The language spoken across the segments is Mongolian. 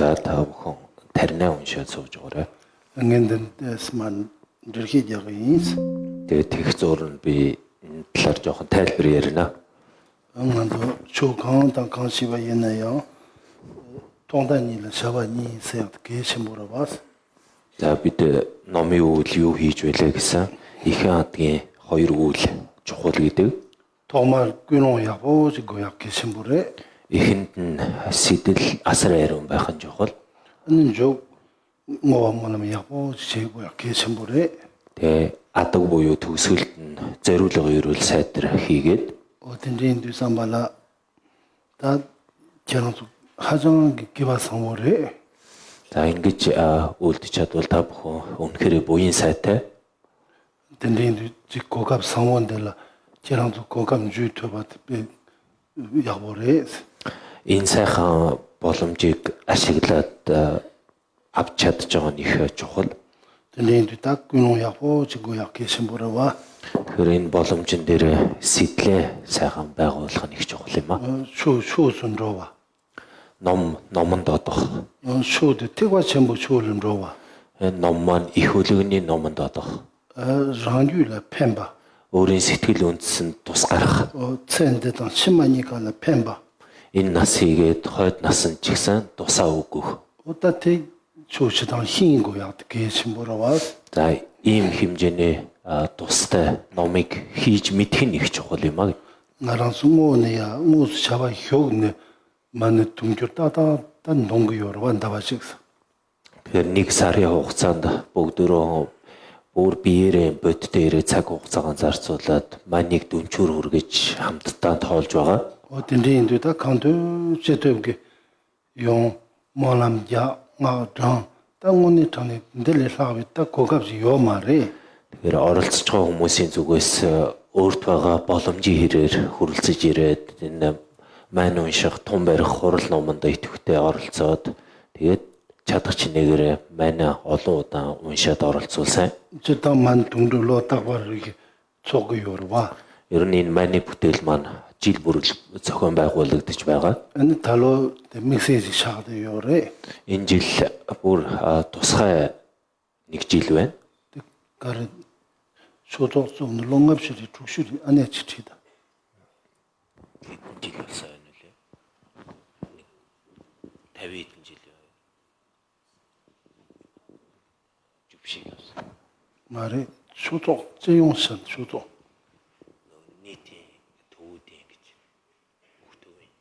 За та бүхэн таринаа уншаад сууж байгаарай. Ангендан дэсман дэрхид ягыйс. Тэгээд тех зурн би энэ талаар жоохон тайлбар ярина. Ангандо чукан танкан шива яная. Тонданил шавани сэт гэшмурабас. За бид номын үйл юу хийж байлаа гэсэн ихэнх адгийн хоёр үйл чухал гэдэг. Томар гүнөө явууж гояк гэшмурэ. Эхэнд нь сэтэл асар айрын байх нь чухал. Энэ жоо моомнам явууж чигояк гэшмурэ. Тэгээ адаг буюу төгсгөлд нь зориулга ерөөл сайдар хийгээд 어딘지 두산발라 다 저런 하정 기바성월에 за ингэж үйлдэж чадвал та бүхэн үнэхээр буян сайтай. 딘딘 고갑 성원들 저런 고갑 주토밭 야보레 Энэ сайхан боломжийг ашиглаад авч чадж байгаа нь их чухал. 딘딘 딱 그노 야보 지고 약계신 보라와 Тэгэхээр энэ боломжн дээр сэтлээ сайхан байгуулах нь их чухал юм аа. 쇼순로와 Номонд одох. 쇼드 태과 전부 쇼름로와 Энэ ном маань их хөлөгний номонд одох. 랑규라 펜바 Өөрийн сэтгэл үндэсэнд тус гарах. цен데던 10만이가나 펜바 Энэ нас хийгээд хойд насанд ч гэсэн тусаа өгөх. 어따테 쇼시던 흰고야 계신 보라와 За ийм хэмжээний тустай номыг хийж мэдэх нь их чухал юм аа. 나랑 승무원이야 무스 잡아 효gne 만에 둥결따다 단 농구요로 완다바식스 Тэгэхээр нэг сарын хугацаанд бүгдөө бүр биеэрээ бод дээрээ цаг хугацаагаа зарцуулаад манийг дүнчүүр хүргэж хамтдаа тоолж байгаа. 어딘데인도다 칸도 제도게 용 모남야 나랑 땅원이 전에 늘 사업했다 고갑지 요 말에 Тэгэхээр оролцож байгаа хүмүүсийн зүгээс өөрт байгаа боломжийн хэрээр хүрэлцэж ирээд энэ маань унших тун барих хурал номонд идэвхтэй оролцоод тэгээд чадах чинээгээр маань олон удаа уншаад оролцуулсан. 저땀만 둥들로 딱 바르게 쪼고요로와 Ер нь энэ маань бүтээл маань жил бүр зохион байгуулагдаж байгаа. 아니 달로 메시지 샤도요레 Энэ жил бүр тусгай нэг жил байна. 가르 소독성 농업실이 죽실이 안에 지치다 Жил болсон юм лээ. 50 хэдэн жил. Зүвшиг явсан. 말에 소독 제용선 소독 Нийтийн төвүүдийн гэж бүхтөвийн.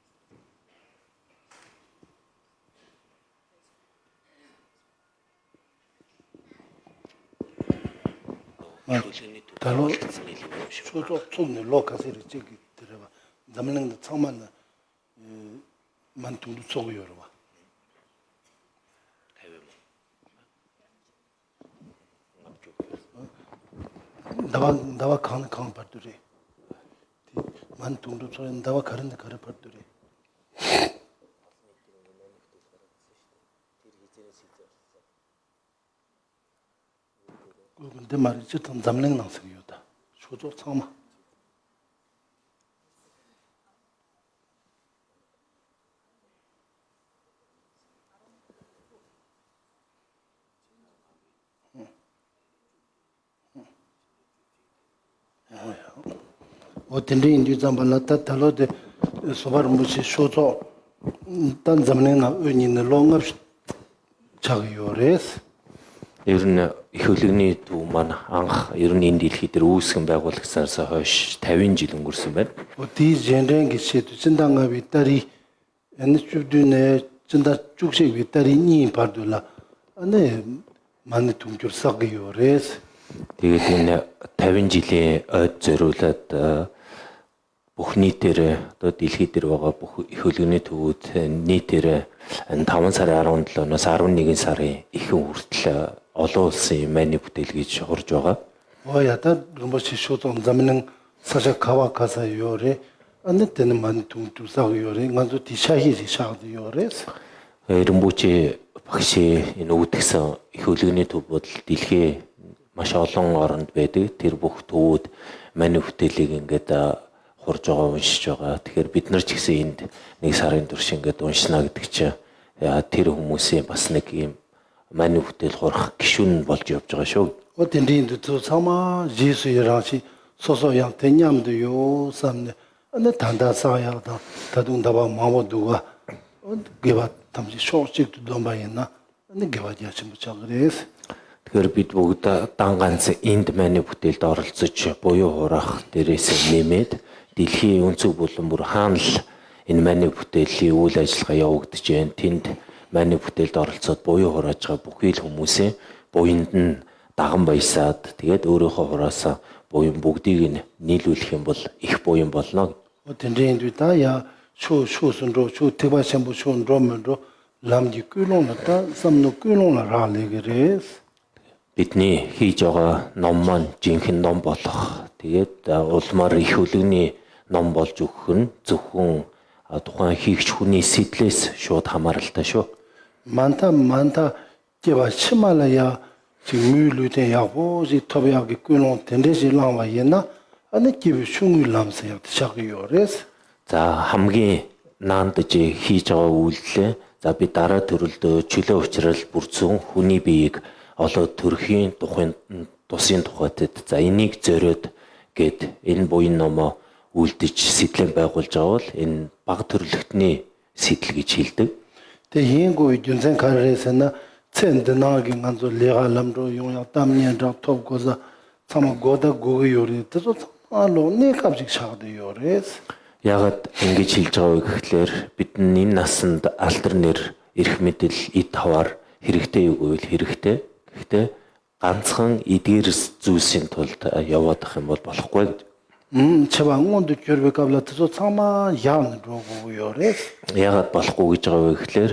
달로 소독 좀 로카세를 찍기 들어봐 남는 처음만 만둥도 쪼고요로와 나와 가는 강 받들이 만둥도 쪼는 나와 가는데 가르 받들이 근데 말이지 좀 담는 낭성이었다 소조 참아 어떤데 인디 잠발라다 달로데 소바르 무시 소조 단 잠는 의니는 롱업 자기요레스 Ер нь их хөлөгний төв маань анх ер нь энэ дэлхий дээр үүсгэн байгуулагдсанаас хойш 50 жил өнгөрсөн байна. 어디 젠랭 기시도 진당가 비따리 엔츠드네 진다 쭉식 비따리 니 바둘라 아네 만네 둥결 싹이요레스 Тэгээд энэ 50 жилийн ойд зориулаад бүх нийтээр одоо дэлхий дээр байгаа бүх их хөлөгний төвүүд нийтээр энэ 5 сарын 17-ноос 11 сарын ихэнх хүртэл олон улсын маань бүтээл гэж хурж байгаа. 야다 rum바시 쇼동 잠는 사자 가와 가사 요레 안네 때는 만 둥두 싹이요레 간도 디샤히지 샤드요레스 Рембучи багшийн энэ үүдгсэн их хөлөгний төвүүд дэлхий маш олон оронд байдаг. Тэр бүх төвүүд маань бүтээлийг ингээд хурж байгаа уншиж байгаа. Тэгэхээр бид нар ч гэсэн энд нэг сарын турш ингээд уншина гэдэг чинь тэр хүмүүсийн бас нэг юм маний бүтээл хурах гишүүн болж явж байгаа шүү. 어딘데 또 사마 예수이라시 소소양 대냠도요 삼네 어느 단다사야다 다둥다바 마모두가 게바 담지 쇼식도 dom바이나 어느 게바디야 심부차 그래서 Тэгэхээр бид бүгд дан ганц энд маний бүтээлд оролцож буюу хурах дээрээс нэмээд дэлхийн өнцөг болон бүр хаана л энэ маний бүтээлийн үйл ажиллагаа явагдаж байна. Тэнд маний бүтээлд оролцоод буюу хурааж байгаа бүхий л хүмүүсийн буянд нь даган баясаад тэгээд өөрийнхөө хураасаа буян бүгдийг нь нийлүүлэх юм бол их буян болно. 어딘데 다야 쇼쇼선로 쇼 대바샴부 쇼롬로 람디 꾸롱나다 삼노 꾸롱나라레 그래서 Бидний хийж байгаа ном маань жинхэнэ ном болох. Тэгээд улмаар их хөлөгний ном болж өгөх нь зөвхөн тухайн хийгч хүний сэтлээс шууд хамааралтай шүү. 많다 제가 치말라야 지금 물류대 야고 지 토비하게 꾸롱 텐데지 라와이나 아니 기브 슝을람서야 시작이요 그래서 За хамгийн наандаж хийж байгаа үйлдэлээ за би дараа төрөлдөө чөлөө уучрал бүрцэн хүний биеийг олоод төрхийн тухайн тусын тухайд за энийг зориод гээд энэ буян номоо үлдэж сэтлэн байгуулж байгаа бол энэ баг төрлөختний сэтэл гэж хэлдэг. 대행고 윤생 가르에서나 첸드나기 간조 레갈람로 용야 담년자 톱고자 참 고다 고고 요리 뜻도 알로 네 값직 샤도 요레스 Ягаад ингэж хэлж байгаа вэ гэхлээр бидний энэ насанд алдар нэр эрх мэдэл эд таваар хэрэгтэй юу гэвэл хэрэгтэй. Гэхдээ ганцхан эдгээр зүйлсийн тулд яваад ах юм бол болохгүй гэж. 제가 응원도 겨르베가블라 뜻도 참아 양 로고 요레스 Ягаад болохгүй гэж байгаа вэ гэхлээр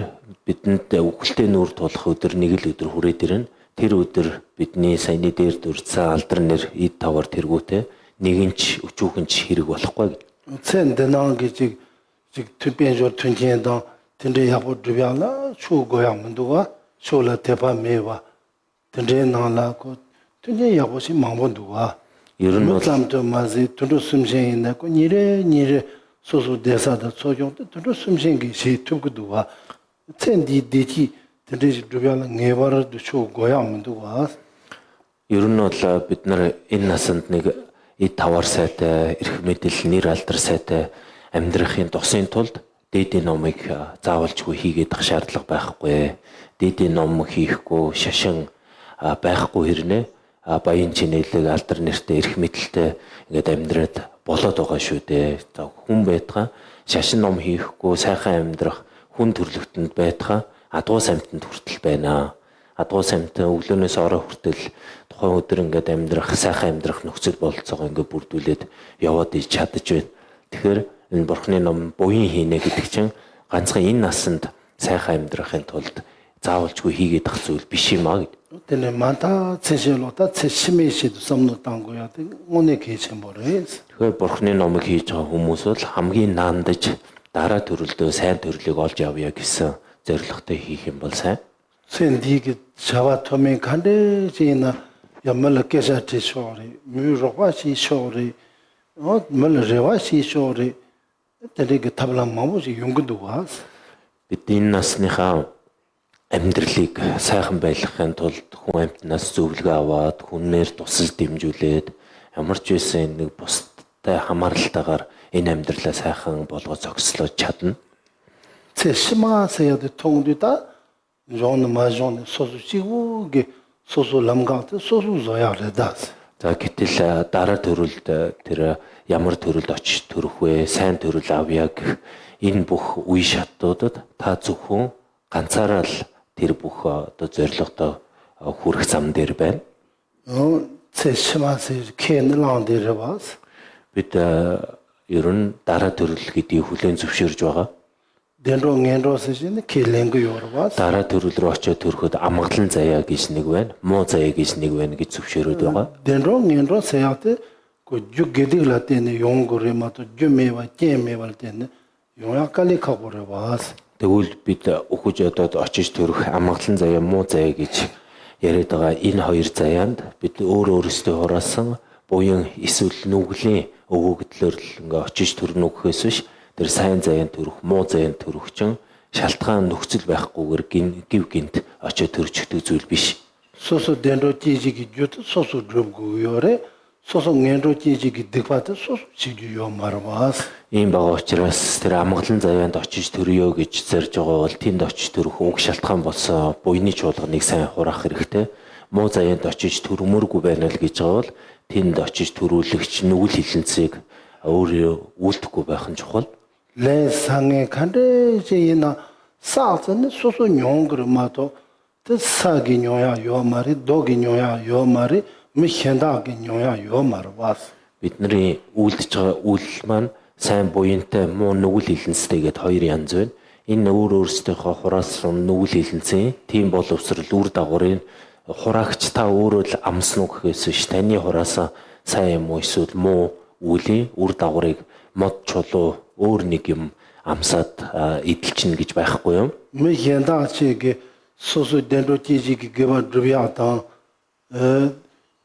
бидэнд үхэлтэй нүүр тулах өдөр нэг л өдөр хүрээд ирнэ. Тэр өдөр бидний саяны дээр дурдсан алдар нэр эд таваар тэргүүтээ нэгэнч өчүүхэнч хэрэг болохгүй гэж. 첸드나기 직 투변조 튼진다 텐데 야고 드비알라 추고야 문도가 쇼라 대파 메와 텐데 나라고 텐데 야고시 망본도가 Ер нь бол 무쌈도 마지 투도 숨생이나 고 니레 소소 대사다 소용도 투도 숨생기 시 투고도가 첸디 디지 텐데 드비알라 네바르도 추고야 문도가 ер нь бол бид нар энэ насанд нэг эд тавар сайтай эрх мэдэл нэр алдар сайтай амьдрахын тусын тулд дээдийн номыг заавалжгүй хийгээд ах шаардлага байхгүй. Дээдийн ном хийхгүй шашин байхгүй хэрнээ баян чинэлэг алдар нэртэй эрх мэдэлтэй ингээд амьдраад болоод байгаа шүү дээ. За хүн байтгаа шашин ном хийхгүй сайхан амьдрах хүн төрлөختөнд байтгаа адуу самтанд хүртэл байна. Адуу самтан өглөөнөөс орой хүртэл тухайн өдөр ингээд амьдрах сайхан амьдрах нөхцөл бололцоогоо ингээд бүрдүүлээд яваад иж чадаж байна. Тэгэхээр энэ бурхны ном буян хийнэ гэдэг чинь ганцхан энэ насанд сайхан амьдрахын тулд заавалжгүй хийгээд ах зүйл биш юм аа гэдэг. 텐데 많다 제실로다 제심이시도 섬노 땅고야 오늘 계신 보레스 Тэгэхээр бурхны номыг хийж байгаа хүмүүс бол хамгийн наандаж дараа төрөлдөө сайн төрлийг олж авъя гэсэн зорилготой хийх юм бол сайн. 첸디기 자와토면 간데지나 야말케샤티 쇼리 뮤로와시 쇼리 말레와시 쇼리 때리게 타블라 마모지 용근도 와스 Бид энэ насныхаа амьдралыг сайхан байлгахын тулд хүн амьтнаас зөвлөгөө аваад хүнээр тусал дэмжүүлээд ямар ч байсан нэг бусдтай хамааралтайгаар энэ амьдралаа сайхан болгож зогслож чадна. 제심아세야데 통디다 존 마존 소수치고게 소수 람가트 소수 조야레다스 За гэтэл дараа төрөлд тэр ямар төрөлд очиж төрөх вэ? Сайн төрөл авъя гэх энэ бүх үе шатуудад та зөвхөн ганцаараа л тэр бүх одоо зорилгодоо хүрэх зам дээр байна. 제심아세 켄란데르바스 Бид ер нь дараа төрөл гэдгийг хүлээн зөвшөөрж байгаа. 덴로 겐로스진 켈랭고 요르바스 Дараа төрөл рүү очиод төрөхөд амгалан заяа гэж нэг байна. Муу заяа гэж нэг байна гэж зөвшөөрöd байгаа. 덴로 겐로세야테 고 주게디글라테네 용고레마토 주메와 쩨메발테네 용약칼리 카고레바스 Тэгвэл бид өгөж одоод очиж төрөх амгалан заяа муу заяа гэж яриад байгаа энэ хоёр заяанд бид өөрөөсөө хураасан буян эсвэл нүглийн өгөгдлөөр л ингээ очиж төрнө өгөхөөс биш тэр сайн заяан төрөх муу заяан төрөх чинь шалтгаан нөхцөл байхгүйгээр гів гинт очиж төрчихдөг зүйл биш. 소소 덴로 지지기 주트 소소 드럽고요래 소소 겐로 지지기 득바트 소소 지주요 말바스 Ийм байгаа учраас тэр амгалан завьяанд очиж төрөё гэж зорж байгаа бол тэнд очиж төрөх уг шалтгаан болсон буйны чуулганыг сайн хураах хэрэгтэй. Муу завьяанд очиж төрмөргүй байна л гэж байгаа бол тэнд очиж төрүүлэгч нүгэл хилэнцгийг өөрөө үйлдэхгүй байх нь чухал. 레상에 간데제이나 사즈는 소소 뇽그마도 뜻사기 뇽야 요 말이 도기 뇽야 요 말이 미현다기 뇽야 요 말바스 Бидний үйлдэж байгаа үйл маань сайн буянтай муу нүгэл хилэнцтэйгээд хоёр янз байна. Энэ өөрөөсөө хураасан нүгэл хилэнцэн тийм боловсрал үр дагаврын хураагч та өөрөө л амсан уу гэхээс ш таны хураасан сайн юм уу эсвэл муу үлийн үр дагаврыг мод чулуу өөр нэг юм амсаад эдэлчин гэж байхгүй юм. 미현다치게 소소 덴로 지지기 개바 드비아타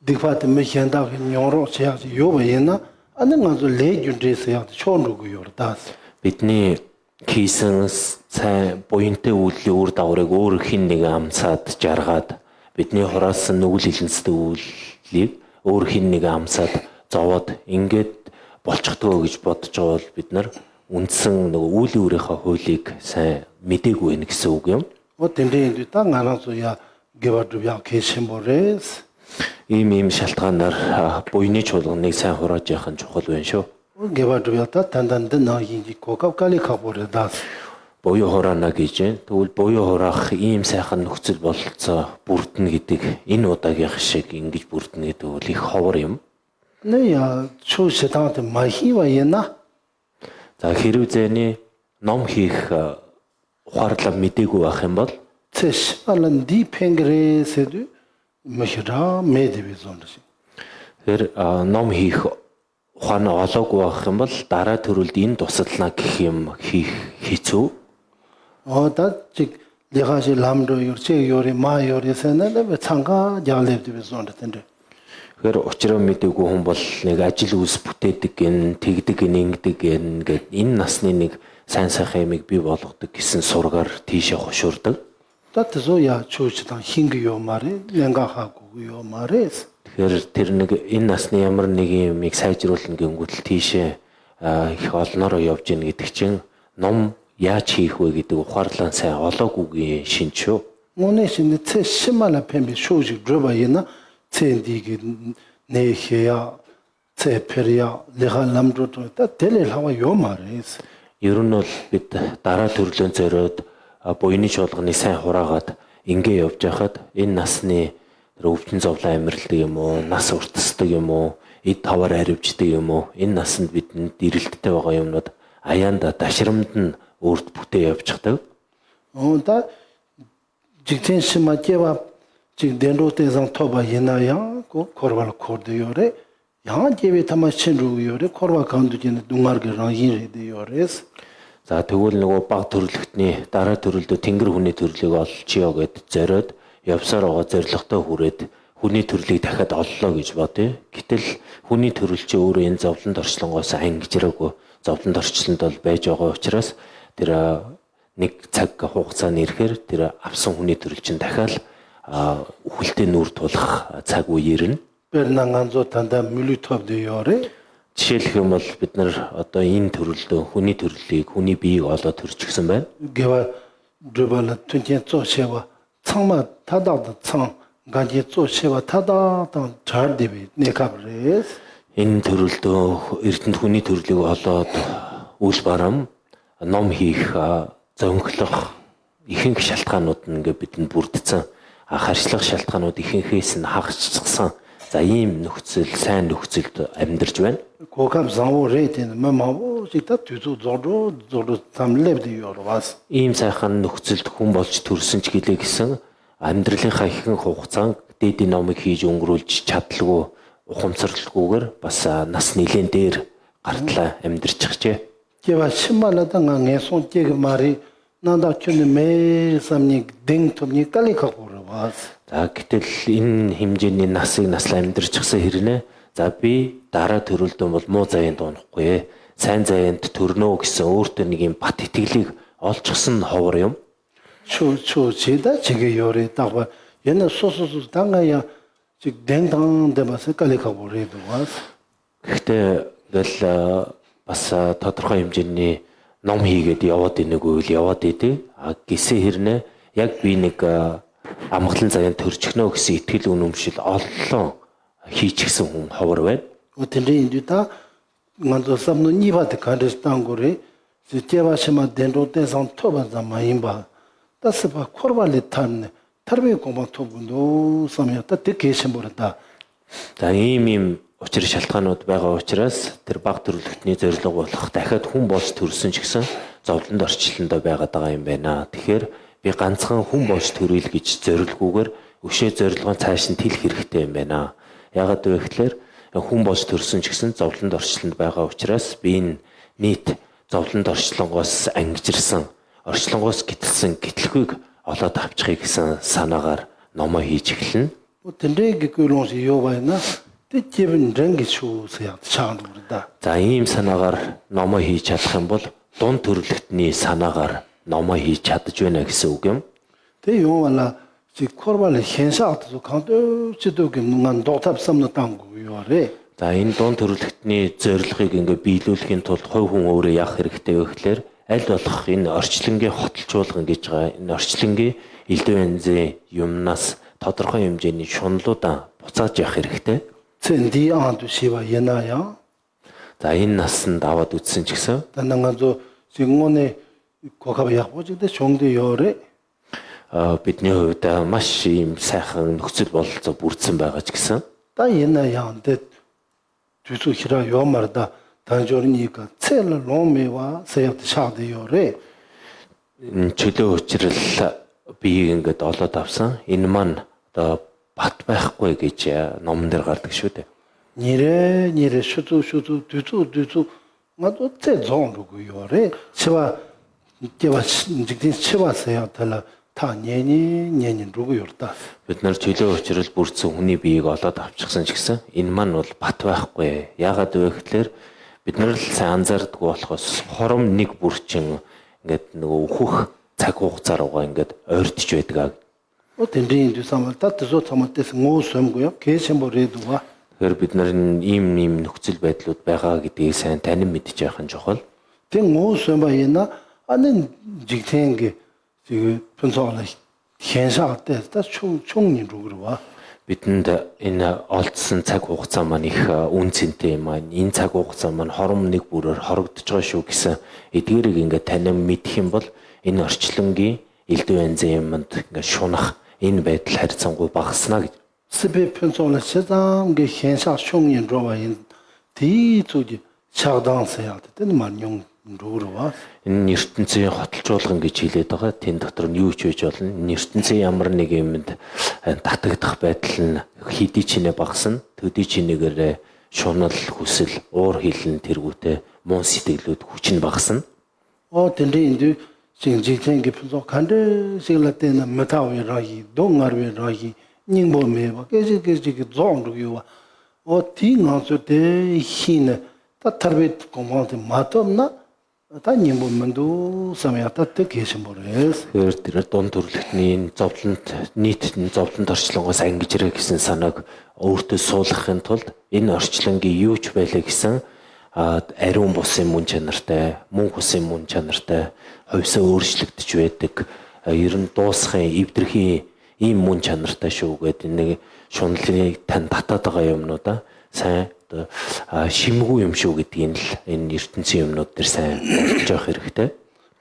디파트 미현다기 뇽로 제야지 요바이나 아는 가서 레준데스야 초르고요다스 Бидний хийсэн сайн буянтай үйл үр дагаврыг өөр хин нэг амсаад жаргаад бидний хураасан нүгэл хилэнцтэй үйлийг өөр хин нэг амсаад зовоод ингээд болчихдгоо гэж бодож байгаа бол бид нар үндсэн нэг үйл өөрийнхөө хуулийг сайн мэдээгүй байх гэсэн үг юм. 어떤데 땅 안아서야 개바드비아 계심보레스 Ийм шалтгаанаар буйны чуулганыг сайн хурааж явах нь чухал байна шүү. 개바드비아다 단단데 나인지 고갑깔이 가보레다스 Буюу хураана гэж байна. Тэгвэл буюу хураах ийм сайхан нөхцөл бололцоо бүрдэнэ гэдэг энэ удаагийн шиг ингэж бүрдэнэ гэдэг бол их ховор юм. 네야 초시당한테 마히와이나 За хэрв зэний ном хийх ухаарлаа мэдээгүй байх юм бол 제시발은 디팽그레세도 мөхра медивизонс тэр ном хийх ухаан олоогүй байх юм бол дараа төрөлд энэ тусалнаа гэх юм хийх хэцүү. 어다직 내가시 람도 요체 요리 마 요리세는 참가 잘레디비zon데 Тэгэхээр учраа мэдээгүй хүн бол нэг ажил үйлс бүтээдэг гэн тэгдэг гэн ингэдэг гэн ингээд энэ насны нэг сайн сайхан юмыг бий болгодог гэсэн сургаар тийшээ хошуурдаг. 따뜻소야 초시당 흰기요 말이 냉각하고요 말에스 Тэгэхээр тэр нэг энэ насны ямар нэг юмыг сайжруулна гэнгүүт тийшээ их олнороо явж гин гэдэг чинь ном яаж хийх вэ гэдэг ухаарлаа сайн олоогүйгийн шинж шүү. 오네신데 체 심말라 펜비 쇼지 드바이나 체디기 네헤야 체페리아 레가 람도도 따 텔레하와 요 말에스 Ер нь бол бид дараа төрлөө зориод буйны чуулганыг сайн хураагаад ингээ явж байхад энэ насны өвчин зовлон амьдралдаг юм уу, нас уртасдаг юм уу, эд тавар харивждаг юм уу, энэ насанд бидэнд ирэлттэй байгаа юмнууд аяанда дашрамд нь өөрт бүтээ явчихдаг. 다 직전 심마제와 직 덴로테상 토바 예나야 코르발 코르데요레 양 제베 타마 신루요레 코르바 간두진 둥마르게 랑이레데요레스 За тэгвэл нөгөө баг төрлөختний дараа төрлөө тэнгэр хүний төрлийг олчихё гэд зориод явсаар байгаа зорилготой хүрээд хүний төрлийг дахиад оллоо гэж бодъё. Гэтэл хүний төрөл чи өөрөө энэ зовлонд орчлонгоос ангижраагүй зовлонд орчлонд бол байж байгаа учраас тэр нэг цаг хугацааны ирэхээр тэр авсан хүний төрөл чинь дахиад үхэлтэй нүүр тулах цаг үе ирнэ. 베르난간조 탄다 밀리톱데요레 Жишээлх юм бол бид нар одоо энэ төрөлдөө хүний төрлийг хүний биеийг олоод төрчихсөн байна. 게와 드발라 튼텐 쪼셰와 창마 타다다 창 가지 쪼셰와 타다다 잘데비 네카브레스 Энэ төрөлдөө эрдэнэ хүний төрлийг олоод үйл барам ном хийх зөнгөлөх ихэнх шалтгаанууд нь ингээд бидэнд бүрдсэн харьцлах шалтгаанууд ихэнхээс нь хагасчихсан. За ийм нөхцөл сайн нөхцөлд амьдарч байна. 고감 상호 레이트는 뭐뭐 직다 뒤도 저도 담랩데요레스 Ийм сайхан нөхцөлд хүн болж төрсөн ч гэлээ гэсэн амьдралынхаа ихэнх хугацаанд дээдийн номыг хийж өнгөрүүлж чадлагүй ухамсарлалгүйгээр бас нас нэлээд дээр гартлаа амьдарчихжээ. 게와 심말라다 강에손 께그 말이 나다 큐네 매삼니 댕톱니 깔리카고르와스 За гэтэл энэ хэмжээний насыг наслаа амьдарчихсан хэрнээ за би дараа төрөлдөө бол муу заяанд унахгүй ээ. Сайн заяанд төрнөө гэсэн өөртөө нэг юм бат итгэлийг олчихсан ховор юм. 추추지다 지게 요리 딱봐 얘는 소소소 당가야 즉 댕당 데마서 깔리가 버리도 와서 Гэхдээ ингээл бас тодорхой хэмжээний ном хийгээд яваад идэг үйл яваад идэг. Гисэн хэрнээ яг би нэг амгалан цагийн төрчихнө гэсэн итгэл үнэмшил оллон хийчихсэн хүн ховор байна. 어떤데 인디다 먼저 삼노 니바데 간데스탄 거래 제바시마 덴로 대상 토바자 마임바 따스바 코르발리 탄네 타르베 고마 토분도 삼야다 데케션 버다 За ийм учир шалтгаанууд байгаа учраас тэр баг төрөлхтний зорилго болох дахиад хүн болж төрсөн ч гэсэн зовлонд орчлондоо байгаад байгаа юм байна. Тэгэхээр би ганцхан хүн болж төрөл гэж зорилгоогоор өшөө зорилгоо цааш нь тэлэх хэрэгтэй юм байна. Ягаад вэ гэхээр хүн болж төрсөн ч гэсэн зовлонд орчлонд байгаа учраас би энэ нийт зовлонд орчлонгоос ангижирсан, орчлонгоос гитэлсэн гитлэхүйг олоод авчихыг гэсэн санаагаар номоо хийж эхэлнэ. 어떤데 그런지 요바이나 뜻집은 랭기 추서야 차안으로다 За ийм санаагаар номоо хийж чадах юм бол дунд төрөлхтний санаагаар номоо хийж чадж байна гэсэн үг юм. 대 용와라 지 코르발리 현사도 간도 지도 김능한 도탑 삼는 당고 요래 За энэ дунд төрөлхтний зорилгыг ингээ биелүүлэхийн тулд хувь хүн өөрөө яах хэрэгтэй вэ гэхээр аль болох энэ орчлонгийн хотолцуулган гэж байгаа энэ орчлонгийн элдв янзын юмнаас тодорхой хэмжээний шунлуудаа буцааж явах хэрэгтэй. 젠디 안도 시바 예나야 За энэ насанд аваад үтсэн ч гэсэн 단나가도 지금원에 고갑 약보지데 종대 요래 бидний хувьд маш ийм сайхан нөхцөл бололцоо бүрдсэн байгаа ч гэсэн 다 예나야인데 주수 히라 요 말다 단조르니까 첼 로메와 세야트 샤데 요래 энэ чөлөө учрал биеийг ингээд олоод авсан. Энэ маань одоо бат байхгүй гэж номон дээр гардаг шүү дээ. 니레 슈두 두두 나도 제 종르고 요래 치와 이제와 직진 치와서야 달라 다 년이 누구 요르다 Бид нар чөлөө учрал бүрдсэн хүний биеийг олоод авчихсан ч гэсэн энэ маань бол бат байхгүй. Яагаад вэ гэхээр бид нар л сайн анзаарддаг болохоос хором нэг бүрчин ингээд нөгөө өөхөх цаг хугацаар угаа ингээд ойртож байдаг. 어떤데 삼을 따뜻서 참았대서 모섬고요 계셔버려도와 Тэгэхээр бид нар ийм нөхцөл байдлууд байгаа гэдгийг сайн танин мэдж байх нь чухал. 된 모섬바이나 아는 직행게 지금 분석을 현사 때다 총리 누구로와 Бидэнд энэ олдсон цаг хугацаа маань их үнцэнтэй юм аа. Энэ цаг хугацаа маань хором нэг бүрээр хорогдож байгаа шүү гэсэн эдгээрийг ингээд танин мэдэх юм бол энэ орчлонгийн элдв янзын юмд ингээд шунах энэ байдал харьцангуй багаснаа гэж. 스페 편성을 세상게 현사 총리 로와인 뒤쪽이 차당서야 되는 만용 누구로와 Энэ ертөнцийн хотолцуулган гэж хэлээд байгаа. Тэн дотор нь юу ч үеж болно. Энэ ертөнцийн ямар нэг юмд татагдах байдал нь хийдий чинээ багасна. Төдий чинээгээр шунал, хүсэл, уур хилэн тэргүүтэй муу сэтгэлүүд хүч нь багасна. 어떤데 인도 지금 직행게 편성 간데 시글라테나 메타위라기 동아르위라기 닝보메바 계지게 종르고와 어디나서데 히네 따타르베 고마한테 맞었나 다 닝보면도 самята 계셔버려서 Тэгэхээр тэр дунд төрөлхтний зовлонт нийт зовлонт орчлонгоос ангижрэх гэсэн санааг өөртөө суулгахын тулд энэ орчлонгийн юу ч байлаа гэсэн ариун бусын мөн чанартай, мөн хусын мөн чанартай, хувьсаа өөрчлөгдөж байдаг, ер нь дуусахын эвдэрхийн ийм мөн чанартай шүү гэдэг нэг шуналыг тань татаад байгаа юмнуудаа сайн шимгүй юм шүү гэдгийг л энэ ертөнцийн юмнууд дээр сайн ойлгож явах хэрэгтэй.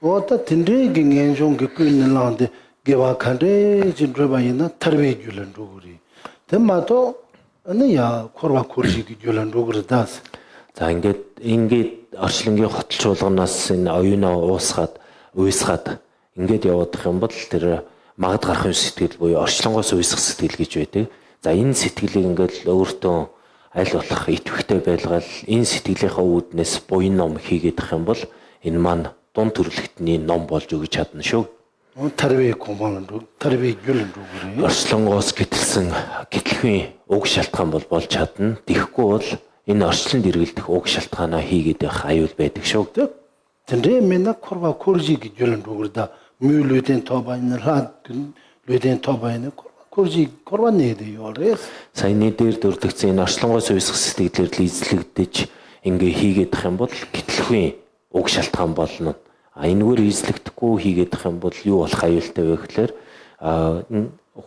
어떤 딘레긴 엔종 겪고 있는 라운데 개와 칸데 진드바이나 타르베 줄은 누구리 대마도 아니야 코르바 코르지기 줄은 누구르다스 За ингээд орчлонгийн хотолцуулганаас энэ оюунаа уйсгаад ингээд явах юм бол тэр магад гарах сэтгэл буюу орчлонгоос уйсах сэтгэл гэж байдаг. За энэ сэтгэлийг ингээд өөртөө аль болох идэвхтэй байлгаад энэ сэтгэлийнхаа үүднээс буян ном хийгээд ах юм бол энэ маань дунд төрөлхтний ном болж өгч чадна шүү. 타르베 고마는 타르베 줄은 누구리 Орчлонгоос гítэлсэн гитлэхүйн уг шалтгаан бол болж чадна. Тэгэхгүй бол энэ орчлонд эргэлдэх уг шалтгаанаа хийгээд байх аюул байдаг шүү. 근데 맨날 korba kor지기 줄은 로그다 뮤르된 토바인 르된 토바인 korba 내대요. 그래서 Саяны дээр дурдгцэн энэ орчлонгоос уйсах сэтгэлээр л эзлэгдэж ингээ хийгээд ах юм бол гэтлэхүйн уг шалтгаан болно. Энэгээр эзлэгдэхгүй хийгээд ах юм бол юу болох аюултай вэ гэхээр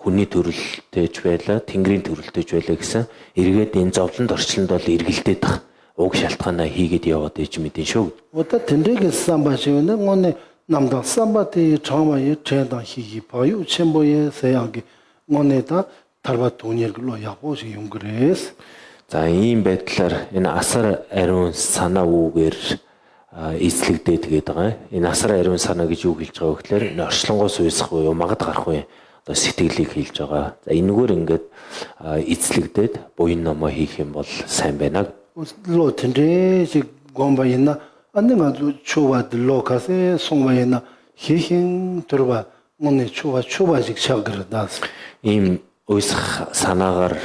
хүний төрөлтэйж байла, тэнгэрийн төрөлтэйж байла гэсэн эргээд энэ зовлонд орчлонд бол эргэлдээд ах уг шалтгаанаа хийгээд яваад иж мэдэн шүү. 오다 텐데게 삼바시오네 오네 남다 삼바티 처음에 제다 희기 봐요 첨보에 세야기 오네다 달바 돈이글로 야보시 용그레스 За ийм байдлаар энэ асар ариун санаа үүгээр эзлэгдээд тэгээд байгаа. Энэ асар ариун санаа гэж юу хэлж байгаа вэ гэхээр энэ орчлонгоос уйсах буюу магад гарах үе одоо сэтгэлийг хэлж байгаа. За энэгээр ингээд эзлэгдээд буян номоо хийх юм бол сайн байна. 로 텐데지 곰바이나 안내가 초와 들로카세 송바이나 희행 들어봐 오네 초바식 샤그르다스 Ийм уйсах санаагаар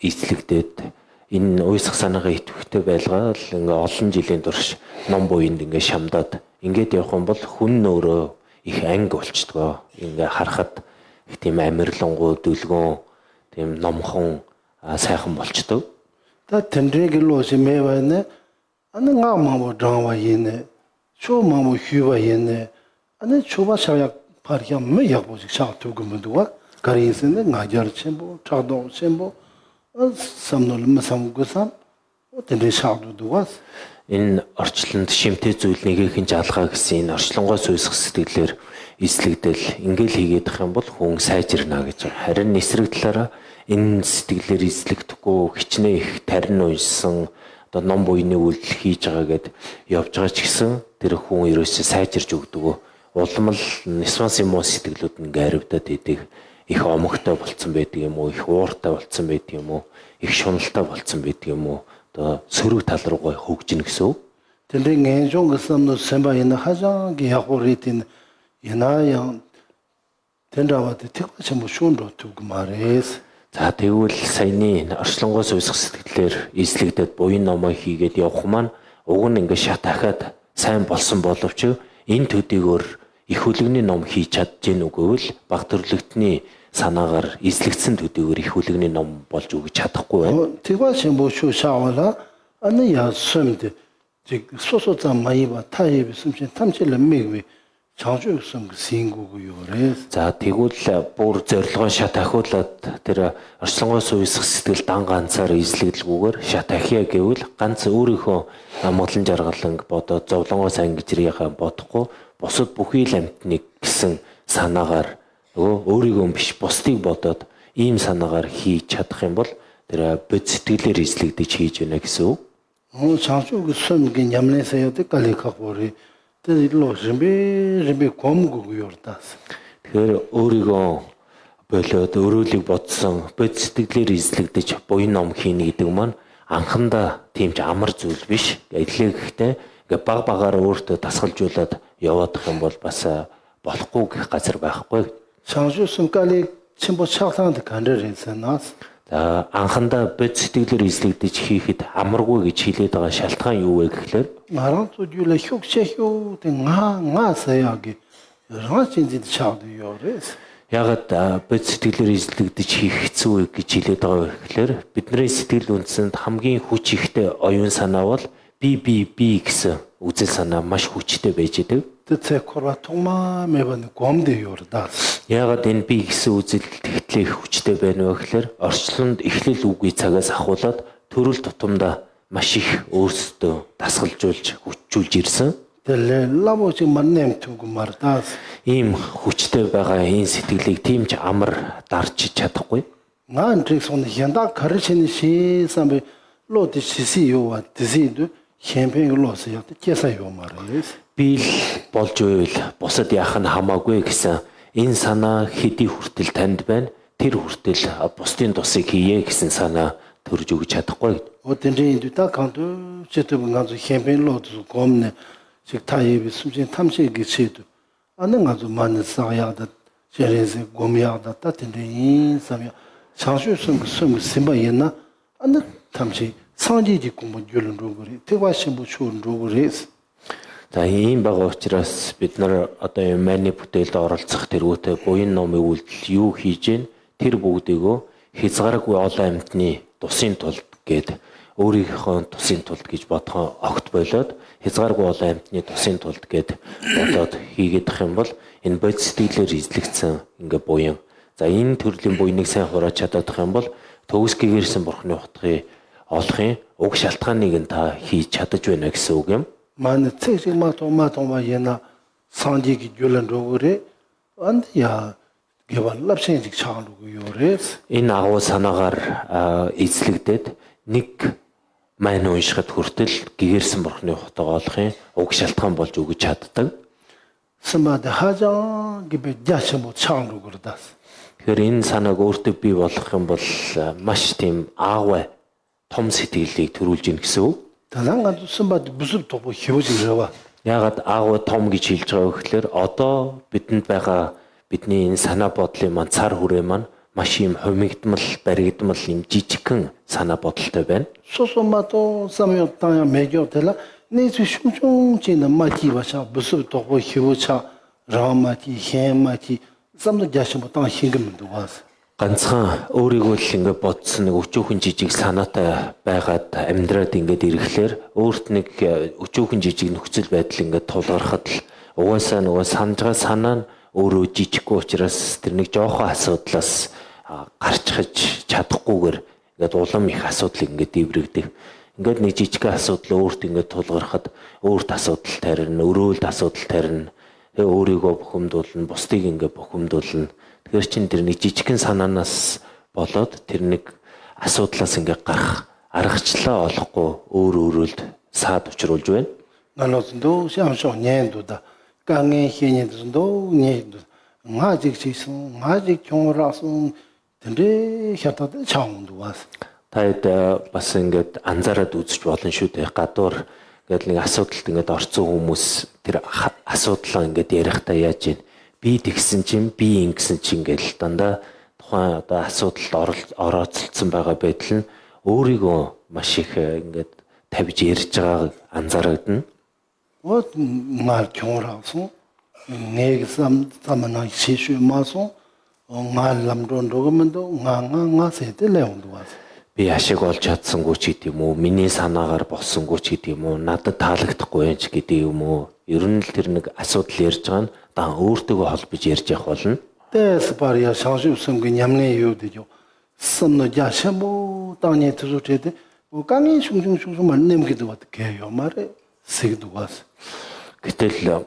эзлэгдээд энэ уйсах санаагаа идэвхтэй байлгаад ингээ олон жилийн турш ном буйнд ингээ шамдаад ингээд явах юм бол хүн өөрөө их анги болчдгоо. Ингээ харахад их тийм амирлангуу дүлгөөн тийм номхон сайхан болчдөг. 다 텐데길로 시메바네 안내 가마모 장와이네 초마모 휴바이네 안내 초바샤야 파리야 메야보식 샤투금도와 가리스네 나자르 쳔보 차도 쳔보 삼놀 마삼고삼 텐데 샤도도와 Энэ орчлонд шимтэй зүйл нэгэн жалгаа гэсэн энэ орчлонгоос уйсах сэтгэлээр эзлэгдэл ингээл хийгээд ах юм бол хүн сайжирна гэж. Харин эсрэг талаараа энэ сэтгэлээр эзлэгдэхгүй хичнээн их тарин уншсан одоо ном буйны үйлдэл хийж байгаа гэд явж байгаа ч гэсэн тэр хүн ерөөсөө сайжирж өгдөг. Улам л нисвас юм уу сэтгэлүүд ингээ харивдаад идэг их омогтой болцсон байдаг юм уу, их ууртай болцсон байдаг юм уу, их шуналтай болцсон байдаг юм уу? Одоо сөрөг тал руугаа хөгжинэ гэсэн. 텐데 겐종 그삼노 셈바이나 하장기 야고리틴 이나양 텐다와데 택바체 뭐 슌로 두고 말레스 За тэгвэл саяны орчлонгоос уйсах сэтгэлээр эзлэгдээд буян номоо хийгээд явах маань уг нь ингээ шат дахиад сайн болсон боловч энэ төдийгөр их хөлөгний ном хийж чадж гин үгүйвэл баг төрлөختний санаагаар эзлэгдсэн төдийгөр их хөлөгний ном болж өгч чадахгүй байна. 택바체 뭐 슈샤와라 아니야 쐰데 즉 소소자 마이바 타입이 숨신 탐질을 매기 장주성 신고고요. 그래서 За тэгвэл бүр зорилгоо шат ахиулаад тэр орчлонгоос уйсах сэтгэл дан ганцаар эзлэгдэлгүйгээр шат ахиа гэвэл ганц өөрийнхөө амгалан жаргаланг бодоод зовлонгоос ангижрийнхаа бодохгүй бусад бүхий л амьтныг гэсэн санаагаар өөрийгөө биш бусдыг бодоод ийм санаагаар хийж чадах юм бол тэр бод сэтгэлээр эзлэгдэж хийж байна гэсэн үг. 장주 숨긴 냠내서야 될깔리카고리 때일로 준비 고무고요다스 Тэгэхээр өөрийгөө болоод өөрөөлийг бодсон бод сэтгэлээр эзлэгдэж буян ном хийнэ гэдэг маань анхандаа тийм ч амар зүйл биш. Эдлээ гэхдээ ингээ баг багаар өөртөө тасгалжуулаад яваадах юм бол бас болохгүй гэх газар байхгүй. 장주 숨깔리 침보 착상한테 간절했었나스 За анхандаа бод сэтгэлээр эзлэгдэж хийхэд амаргүй гэж хэлээд байгаа шалтгаан юу вэ гэхээр 나랑 또줄에 흉체휴 nga 랑신지 차도요. 그래서 ягаад бод сэтгэлээр эзлэгдэж хийх хэцүү вэ гэж хэлээд байгаа вэ гэхээр бидний сэтгэл үндэсэнд хамгийн хүч ихтэй оюун санаа бол би гэсэн үзэл санаа маш хүчтэй байж идэг. 대체코라 통마 매번 곰대요다스 Яагаад энэ би гэсэн үзэл тэгтлээ их хүчтэй байна вэ гэхээр орчлонд эхлэл үгүй цагаас ахуулаад төрөл тутамдаа маш их өөрсдөө дасгалжуулж хүчжүүлж ирсэн. 텔레라보지 만냄 두고 말다스 Ийм хүчтэй байгаа энэ сэтгэлийг тийм ч амар дарж чадахгүй. 난 트릭스온 현다 가르치는 시삼에 로디 시시요와 디시도 캠페인 로스요 계사요 말이에요. Би л болж байвал бусад яах нь хамаагүй гэсэн энэ санаа хэдий хүртэл танд байна. Тэр хүртэл бусдын тусыг хийе гэсэн санаа төрж өгч чадахгүй. 어떤지 다 간도 제대로 가서 캠페인 로드 검네 즉 타입이 숨진 탐색이 시도 안는 가서 많은 사야다 제레스 고미야다 따텐데 인사며 장수성 숨 심바였나 안는 탐색 상지지 공부 줄은 로그리 대과시 뭐 좋은 로그리스 За ийм байгаа учраас бид нар одоо энэ маний бүтээлд оролцох тэргүүтээ буян номын үйлдэл юу хийж гин тэр бүгдийгөө хязгааргүй олон амьтны тусын тулд гээд өөрийнхөө тусын тулд гэж бодгоо огт болоод хязгааргүй олон амьтны тусын тулд гээд бодоод хийгээд ах юм бол энэ бод сэтгэлээр эзлэгдсэн ингээ буян. За энэ төрлийн буяныг сайн хурааж чадах юм бол төгс гэгэрсэн бурхны утгыг олохын уг шалтгааныг нь та хийж чадаж байна гэсэн үг юм. Манай цэцэг матомаа яна санжиг julан рогоре анд я гэвал лапшинжиг чаалуг ёрээс Энэ агуу санаагаар эзлэгдээд нэг мань уншихад хүртэл гэгэрсэн бурхны утгааг олохын уг шалтгаан болж өгч чаддаг. сэмбад хажаа гэбэ яшмут чаалуг өрдас. Тэгэхээр энэ санааг өөртөө бий болгох юм бол маш тийм аавай том сэтгэлийг төрүүлж ийн гэсэн үг. Таланга сэмбад бүсүр топ хөвж ирээва. Яагаад аавай том гэж хэлж байгаа вэ гэхээр одоо бидэнд байгаа бидний энэ санаа бодлын маань цар хүрээ маань маш юм хумигдмал, баригдмал юм жижигхэн санаа бодолтой байна. 소소마도 삼요타야 메교텔라 네즈 슝슝지나 마티바샤 부스 도고 히우차 라마티 헤마티 삼도 자시모타 힌금도 와서 Ганцхан өөрийгөө л ингэ бодсон нэг өчүүхэн жижиг санаатай байгаад амьдраад ингээд ирэхлээр өөрт нэг өчүүхэн жижиг нөхцөл байдал ингээд тулгархад л угаасаа нөгөө санаж байгаа санаа нь өөрөө жижиггүй учраас тэр нэг жоохон асуудлаас гарчхаж чадахгүйгээр ингээд улам их асуудал ингээд дэврэгдэх. Ингээд нэг жижигхэн асуудал өөрт ингээд тулгархад өөрт асуудал тарина, өрөөлд асуудал тарина. Тэгээ өөрийгөө бухимдуулна, бусдыг ингээд бухимдуулна. Тэгэхээр чин тэр нэг жижигхэн санаанаас болоод тэр нэг асуудлаас ингээд гарах аргачлалаа олохгүй өөр өөрөлд саад учруулж байна. 나노도 샤쇼 년도다 강에 희년도 년도 마직 지수 마직 경우라서 근데 샤타도 차운도 와서 Таад бас ингээд анзаараад үзэж болно шүү дээ. Гадуур ингээд нэг асуудалд ингээд орцсон хүмүүс тэр асуудлаа ингээд ярихдаа яаж ийн би тэгсэн чинь би ингэсэн чинь ингээд дандаа тухайн одоо асуудалд орооцолцсон байгаа байдал нь өөрийгөө маш их ингээд тавьж ярьж байгааг анзаарагдана. вот 말 경우라서 내가 삼삼나 시슈 마소 말 남론 로그면도 나가 세텔레온도 와서 Би ашиг олж чадсангүй ч гэдэг юм уу, миний санаагаар боссонгүй ч гэдэг юм уу, надад таалагдахгүй юм ч гэдэг юм уу. Ер нь л тэр нэг асуудал ярьж байгаа нь дан өөртөөгөө холбож ярьж явах болно. 대스파리아 상수 섬기 냠내 요되죠 섬노 자샤모 땅에 들어오되 강이 슝슝슝슝만 nem기도 어떻게 해요 말에 세기도 와서 Гэтэл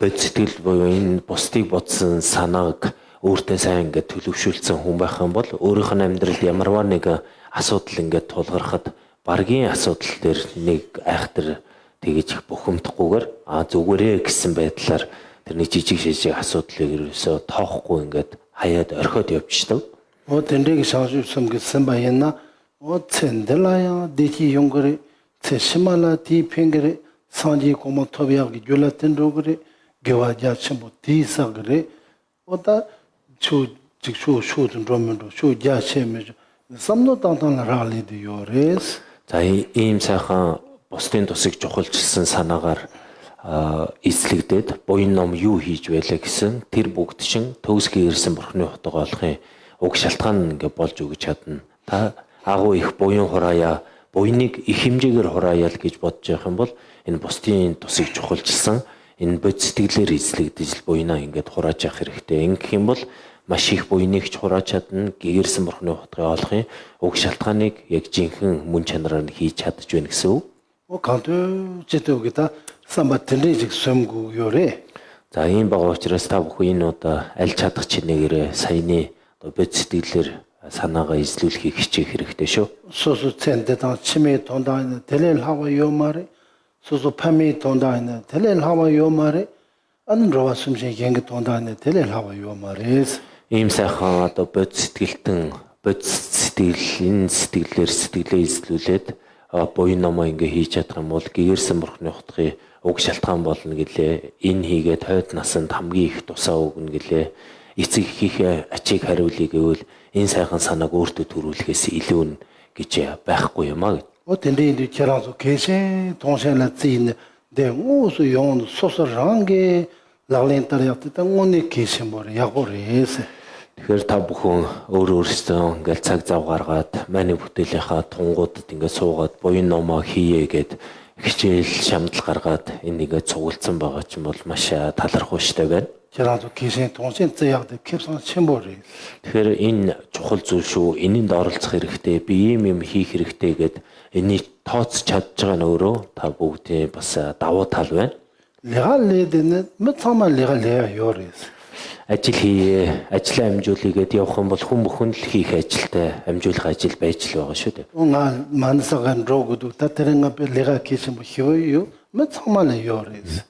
бод сэтгэл буюу энэ бусдыг бодсон санааг өөртөө сайн ингээд төлөвшүүлсэн хүн байх юм бол өөрийнх нь амьдралд ямарваа нэг асуудал ингээд тулгархад баргийн асуудал дээр нэг айхтар тэгэж их бухимдахгүйгээр зүгээрээ гэсэн байдлаар тэр нэг жижиг шижиг асуудлыг ерөөсөө тоохгүй ингээд хаяад орхиод явчихдаг. 된대기 상수 섬기 섬바였나 쳔델라야 데치 용거리 쳔시말라 디팽거리 산지 고모 토비하기 줄라텐 로거리 개와자 첨부 디사거리 오다 초 직수 쇼든 로면도 쇼자 쳔메 삼노 땅땅 라리드 요레스 За ийм сайхан бусдын тусыг чухалчилсан санаагаар эслэгдээд буян ном юу хийж байлаа гэсэн тэр бүгд шин төгс гэрсэн бурхны утга олохын уг шалтгаан ингээ болж өгч чадна. Та агуу их буян хураая, буяныг их хэмжээгээр хураая л гэж бодож явах юм бол энэ бусдын тусыг чухалчилсан энэ бод сэтгэлээр эзлэгдэж буянаа ингээд хурааж явах хэрэгтэй. Ингэх юм бол маш их буяныг ч хурааж чадна, гэгэрсэн бурхны утгыг олохын уг шалтгааныг яг жинхэнэ мөн чанараар нь хийж чадж байна гэсэн үг. 간도 제도기다 삼바틀리직 섬구 요래 За ийм байгаа учраас та бүхэн энэ удаа аль чадах чинээгээрээ саяны бод сэтгэлээр санаагаа эзлүүлэхийг хичээх хэрэгтэй шүү. 소수 쳔데다 치메 돈다이나 텔렐 하와 요마레 소수 파미 돈다이나 텔렐 하와 요마레 안 로와 숨시 갱게 돈다이나 텔렐 하와 요마레스 Ийм сайхан одоо бод сэтгэлтэн бод сэтгэл энэ сэтгэлээр сэтгэлээ эзлүүлээд буян номоо ингээ хийж чадах юм бол гэгэрсэн бурхны утгыг уг шалтгаан болно гэлээ. Энэ хийгээд хойд насанд хамгийн их тусаа өгнө гэлээ. Эцэг их ачийг хариулъя гэвэл энэ сайхан санааг өөртөө төрүүлэхээс илүү нь гэж байхгүй юм аа. 된데인도 계란소 계세 동생라 찌인 데 무슨 용 소소랑게 라렌타리아트 오늘 계신 거래 야고래세. Тэгэхээр та бүхэн өөрөөсөө ингээл цаг зав гаргаад манай бүтээлийнхаа тунгуудад ингээд суугаад буян номоо хийе гэд хичээл шамдал гаргаад энийг цугулсан байгаа ч юм бол маш талархуу штэ байна. 저랑도 계신 동생 제약도 캡선 첨보래. Тэгэхээр энэ чухал зүйл шүү. Энэнд оролцох хэрэгтэй. Би ийм хийх хэрэгтэй гэд энийг тооцож чадж байгаа нь өөрөө та бүгдийн бас давуу тал байна. 내가 레드는 뭐참아 내가 레야 요래스. Ажил хийе, ажлаа амжуулъя гэд явах юм бол хүн бүхэн л хийх ажилтай амжуулах ажил байж л байгаа шүү дээ. 나 만사간 로고도 따뜻한 앞에 내가 계신 뭐 희워요. 뭐참아 요래스.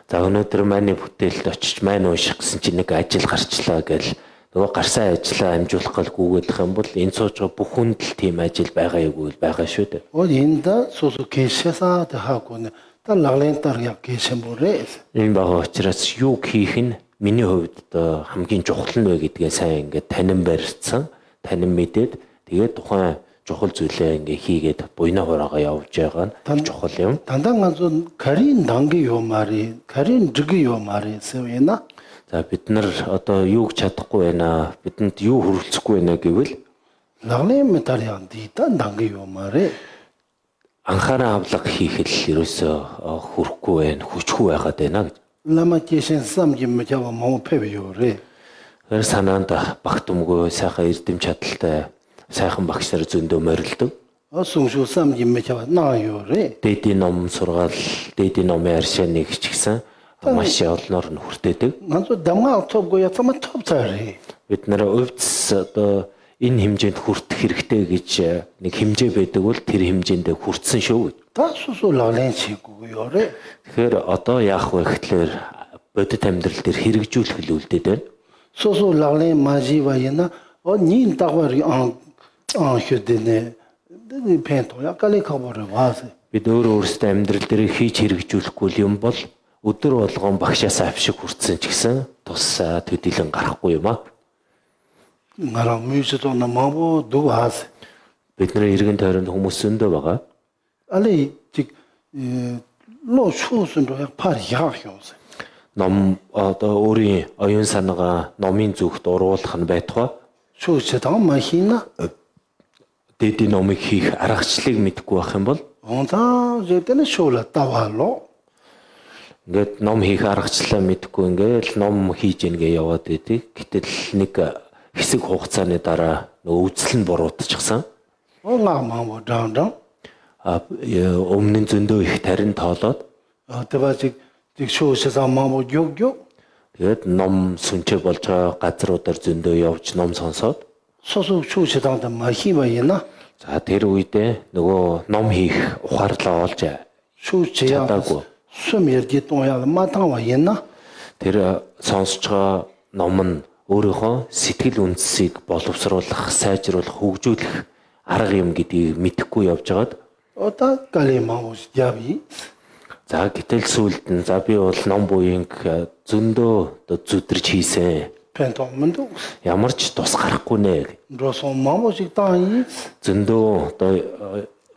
За өнөөдөр манай бүтээлд очиж маань ууших гэсэн чинь нэг ажил гарчлаа гэл нөгөө гарсан ажлаа амжуулах гал гүгээлэх юм бол энэ сууж байгаа бүх хүнд л тийм ажил байгаа юу байгаа шүү дээ. 어딘다 소소 계셔서 하고는 다 라렌타리아 계신 뭐래스. Энэ байгаа учраас юу хийх нь миний хувьд одоо хамгийн чухал нь вэ гэдгээ сайн ингээд танин барьцсан, танин мэдээд тэгээд тухайн чухал зүйлээ ингээ хийгээд буйна хураага явж байгаа нь чухал юм. 단단 간선 가린 단계 요 말이 가린 저기 요 말이 세우나 За бид нар одоо юуг чадахгүй байна, бидэнд юу хүрэлцэхгүй байна гэвэл 라렌 메타리안 디단 단계 요 말이 анхаарал авлага хийх л ерөөсөө хүрхгүй байна, хүчгүй байгаад байна гэж. 라마 계신 삼김 메자와 뭐 패배요래. Тэр санаанд багтамгүй сайхан эрдэм чадaltaй сайхан багш нар зөндөө морилдог. 송수 삼김 메자와 나요래. Дээдийн ном сургаал, дээдийн номын аршаа нэгч гисэн маш олноор нь хүртээдэг. 난또 담가 톱고야 참 톱자래. Бид нэр өвдс одоо энэ хэмжээнд хүртэх хэрэгтэй гэж нэг хэмжээ байдаг бол тэр хэмжээндээ хүртсэн шүү. 다 수수 라렌 치고요래. Тэгэхээр одоо яах вэ гэхлээр бодит амьдрал дээр хэрэгжүүлэх л үлдээд байна. 수수 라렌 마지와이나 닌 따와리 안 휴대네. 네 펜토야 깔리 커버를 와서. Бид өөрөөсөө амьдрал дээр хийж хэрэгжүүлэхгүй юм бол өдөр болгон багшаас авшиг хүртсэн ч гэсэн тус төдийлөн гарахгүй юм аа. 나랑 뮤지도 나마보 누구 하세. Бидний иргэн тойронд хүмүүс зөндөө байгаа. 알리 로 추순도 약 파리 야효세. Ном одоо өөрийн оюун санаагаа номын зүгт уруулах нь байтугай 추세당 마히나 дээдийн номыг хийх аргачлалыг мэдэхгүй байх юм бол онта 제때는 쇼라 따와로 ингээд ном хийх аргачлалаа мэдэхгүй ингээд ном хийж ийнгээ яваад идэг. Гэтэл нэг хэсэг хугацааны дараа нөгөө үзэл нь буруутчихсан. 마마보 장장 Өмнө нь зөндөө их тарин тоолоод 대바직 쇼세상 마보 욕욕 тэгээд ном сүнчээ болж байгаа газруудаар зөндөө явж ном сонсоод 소소 쇼세당다 마히바이나 за тэр үедээ нөгөө ном хийх ухаарлаа олж 쇼제야 чадаагүй. 수미르기 동야 마탕와이나 Тэр сонсож байгаа ном нь өөрийнхөө сэтгэл үндэсийг боловсруулах, сайжруулах, хөгжүүлэх арга юм гэдгийг мэдэхгүй явж байгаад 어따 깔리마보 야비 за гэтэл сүүлд нь за би бол ном буянг зөндөө зүдрж хийсэн. 펜토문도 Ямар ч тус гарахгүй нэ. 로소 마보직 땅이 Зөндөө одоо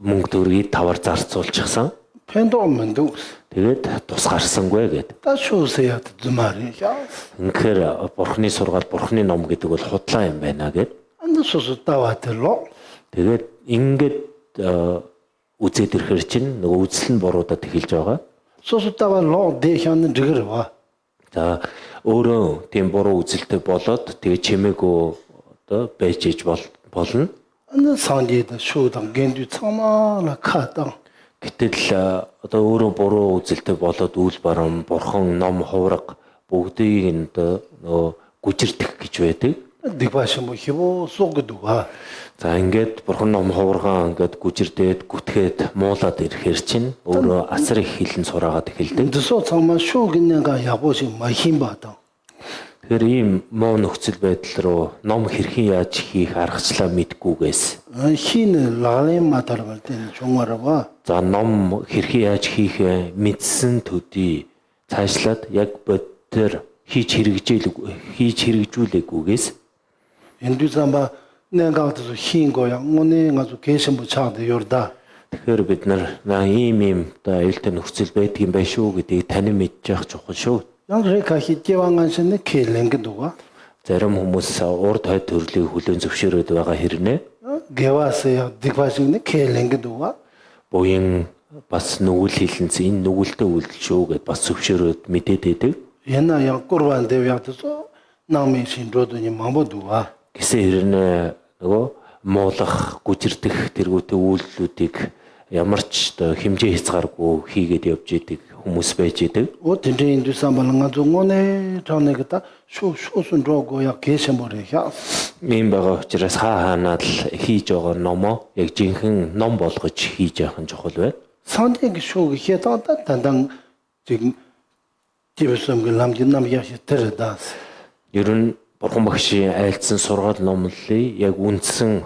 мөнгө төгрөгийг тавар зарцуулчихсан. 펜토문도 Тэгээд тус гарсангүй гэд. 다 쇼세야 드마리 야 Үнэхээр бурхны сургаал, бурхны ном гэдэг бол худлаа юм байна гэд. 안도 소소 따와들로 Тэгээд ингээд үзээд ирэхэр чинь нөгөө үзэл нь буруудаад эхэлж байгаа. 소소 따와로 대현은 저거와 За өөрөө тийм буруу үзэлтэй болоод тэгээ чимээгүй одоо байж иж болно. 안도 상디다 쇼당 겐두 참아라 카당 Гэтэл одоо өөрөө буруу үзэлтэй болоод үйл барам, бурхан, ном, хувраг бүгдийг нь одоо нөгөө гүжирдэх гэж байдаг. 득바시 뭐 히보 쏘고도와 За ингээд бурхан ном хуврагаа ингээд гүжирдээд гүтгээд муулаад ирэхэр чинь өөрөө асар их хилэн сураагаад эхэлдэг. 드소 참마 쇼긴네가 야보시 마힘바다 Тэгэхээр ийм муу нөхцөл байдал руу ном хэрхэн яаж хийх аргачлаа мэдгүйгээс 히는 라레 마타르갈 때는 종아라와 за ном хэрхэн яаж хийх мэдсэн төдий цаашлаад яг бодтер хийж хэрэгжүүлээгүйгээс 엔두삼바 내가 가서 흰 거야 오늘 가서 계신 뭐 차도 요르다 Тэгэхээр бид нар ийм одоо аюултай нөхцөл байдгийн байх шүү гэдгийг танин мэдчих чухал шүү. Yang reka hi jewangan sene keleng duwa. Зарим хүмүүс урд хойд төрлийг хүлээн зөвшөөрöd байгаа хэрнээ Gewase ya dikwasin ne keleng duwa. буян бас нүгэл хилэнц энэ нүгэлтэй үйлдэл шүү гэд бас зөвшөөрöd мэдээд байдаг. Yana yang kurban devyatso nami shinrodoni mambo duwa. Гэсэн хэрнээ нөгөө муулах, гүжирдэх тэргүүтэй үйлдэлүүдийг ямар ч одоо хэмжээ хязгааргүй хийгээд явж идэг хүмүүс байж идэг. O tende indu sambalanga zongone tanegta шууsun рого я кэшэморэ я. Ийм байгаа учраас хаанаа л хийж байгаа номоо яг жинхэнэ ном болгож хийж явах нь чухал байна. Сандыг шууг хятада тандан жиг тивэсэм ламжин нам яш тэрдас. Ер нь Бурхан багшийн айлдсан сургаал номлолын яг үндсэн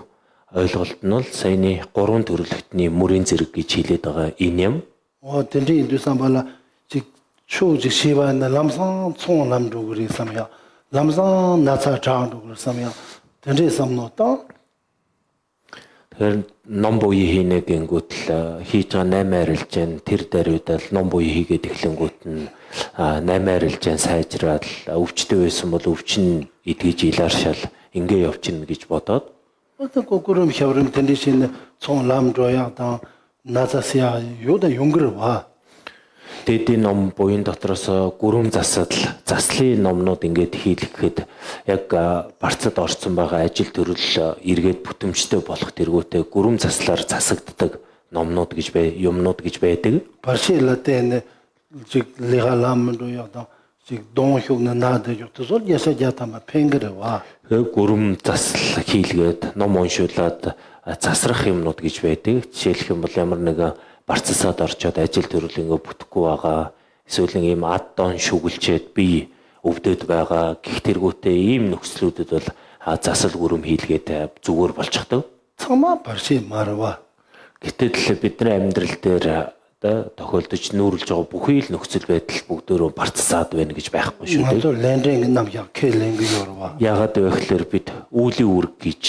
ойлголт нь бол саяны 3 төрөлхтний мөрийн зэрэг гэж хэлээд байгаа энэ юм. O tende indu sambala jig шуу жиг шивана ламсан 총 намдугри самя. Ламсан наца чаандугри самя. Тэнэ самнота Тэгэхээр ном буюу хийнэ гингүүт л хийж байгаа 8 арилжаан тэр даруйдал ном буюу хийгээд эхлэнгүүт нь 8 арилжаан сайжраад өвчтөй байсан бол өвчин эдгэж иларшаал ингээ явчихна гэж бодоод 어떤 거꾸름 혀름 텐디신 총 람조야 다 나자시아 요다 용그르 와. дэдийн ном буян дотроос гүрэм заслын номнууд ингээд хийлгэхэд яг барцад орсон байгаа ажил төрөл эргээд бүтэмжтэй болох тэргүүтээ гүрэм заслаар засагддаг номнууд гэж юмнууд гэж байдаг. 바실라테네 직 레갈람도야 다 직 동효는 나데 요토솔 야사자타마 팽그르 와. Гүрэм засал хийлгээд ном уншуулад засрах юмнууд гэж байдаг. Жишээлх юм бол ямар нэгэн барцсаад орчоод ажил төрөл ингээ бүтэхгүй байгаа. Эсвэл ийм ад дон шүглчээд би өвдөд байгаа. Гэх тэргүүтээ ийм нөхцлүүдэд бол засал гүрэм хийлгээд зүгээр болчихдог. 참아 바시 마르와. Гэтэл бидний амьдрал дээр одоо тохиолдож нүүрлж байгаа бүхий л нөхцөл байдал бүгдөө барцсаад байна гэж байхгүй шүү дээ. 맞아 렌딩 남야 켈랭 요르와. Яагаад вэ гэхээр бид үүлийн үүрэг гэж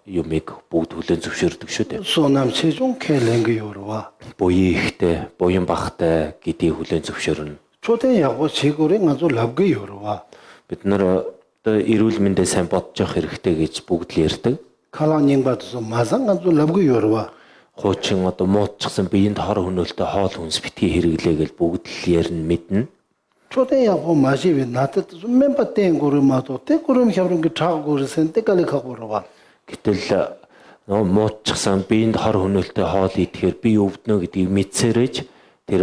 юмыг бүгд хүлээн зөвшөөрдөг шүү дээ. 소남 최종 켈랭 요르와. Буян ихтэй, буян багтай гэдгийг хүлээн зөвшөөрнө. 초대 야고 지구를 아주 랍게 요르와. Бид нар одоо эрүүл мэндээ сайн бодож явах хэрэгтэй гэж бүгд л ярьдаг. 칼랑닝 받아서 마상 아주 랍게 요르와. Хуучин одоо муутчихсан биеинд хор хөнөөлтөй хоол хүнс битгий хэрэглээ гэж бүгд л ярина мэднэ. 초대 야고 마시비 나트 멤버 땡 고르마도 때 고르면 혀름 그 차고 고르센 때깔이 가고 와. Гэтэл муутчихсан биеинд хор хөнөөлтөй хоол идэхээр би өвднө гэдгийг мэдсээрэж тэр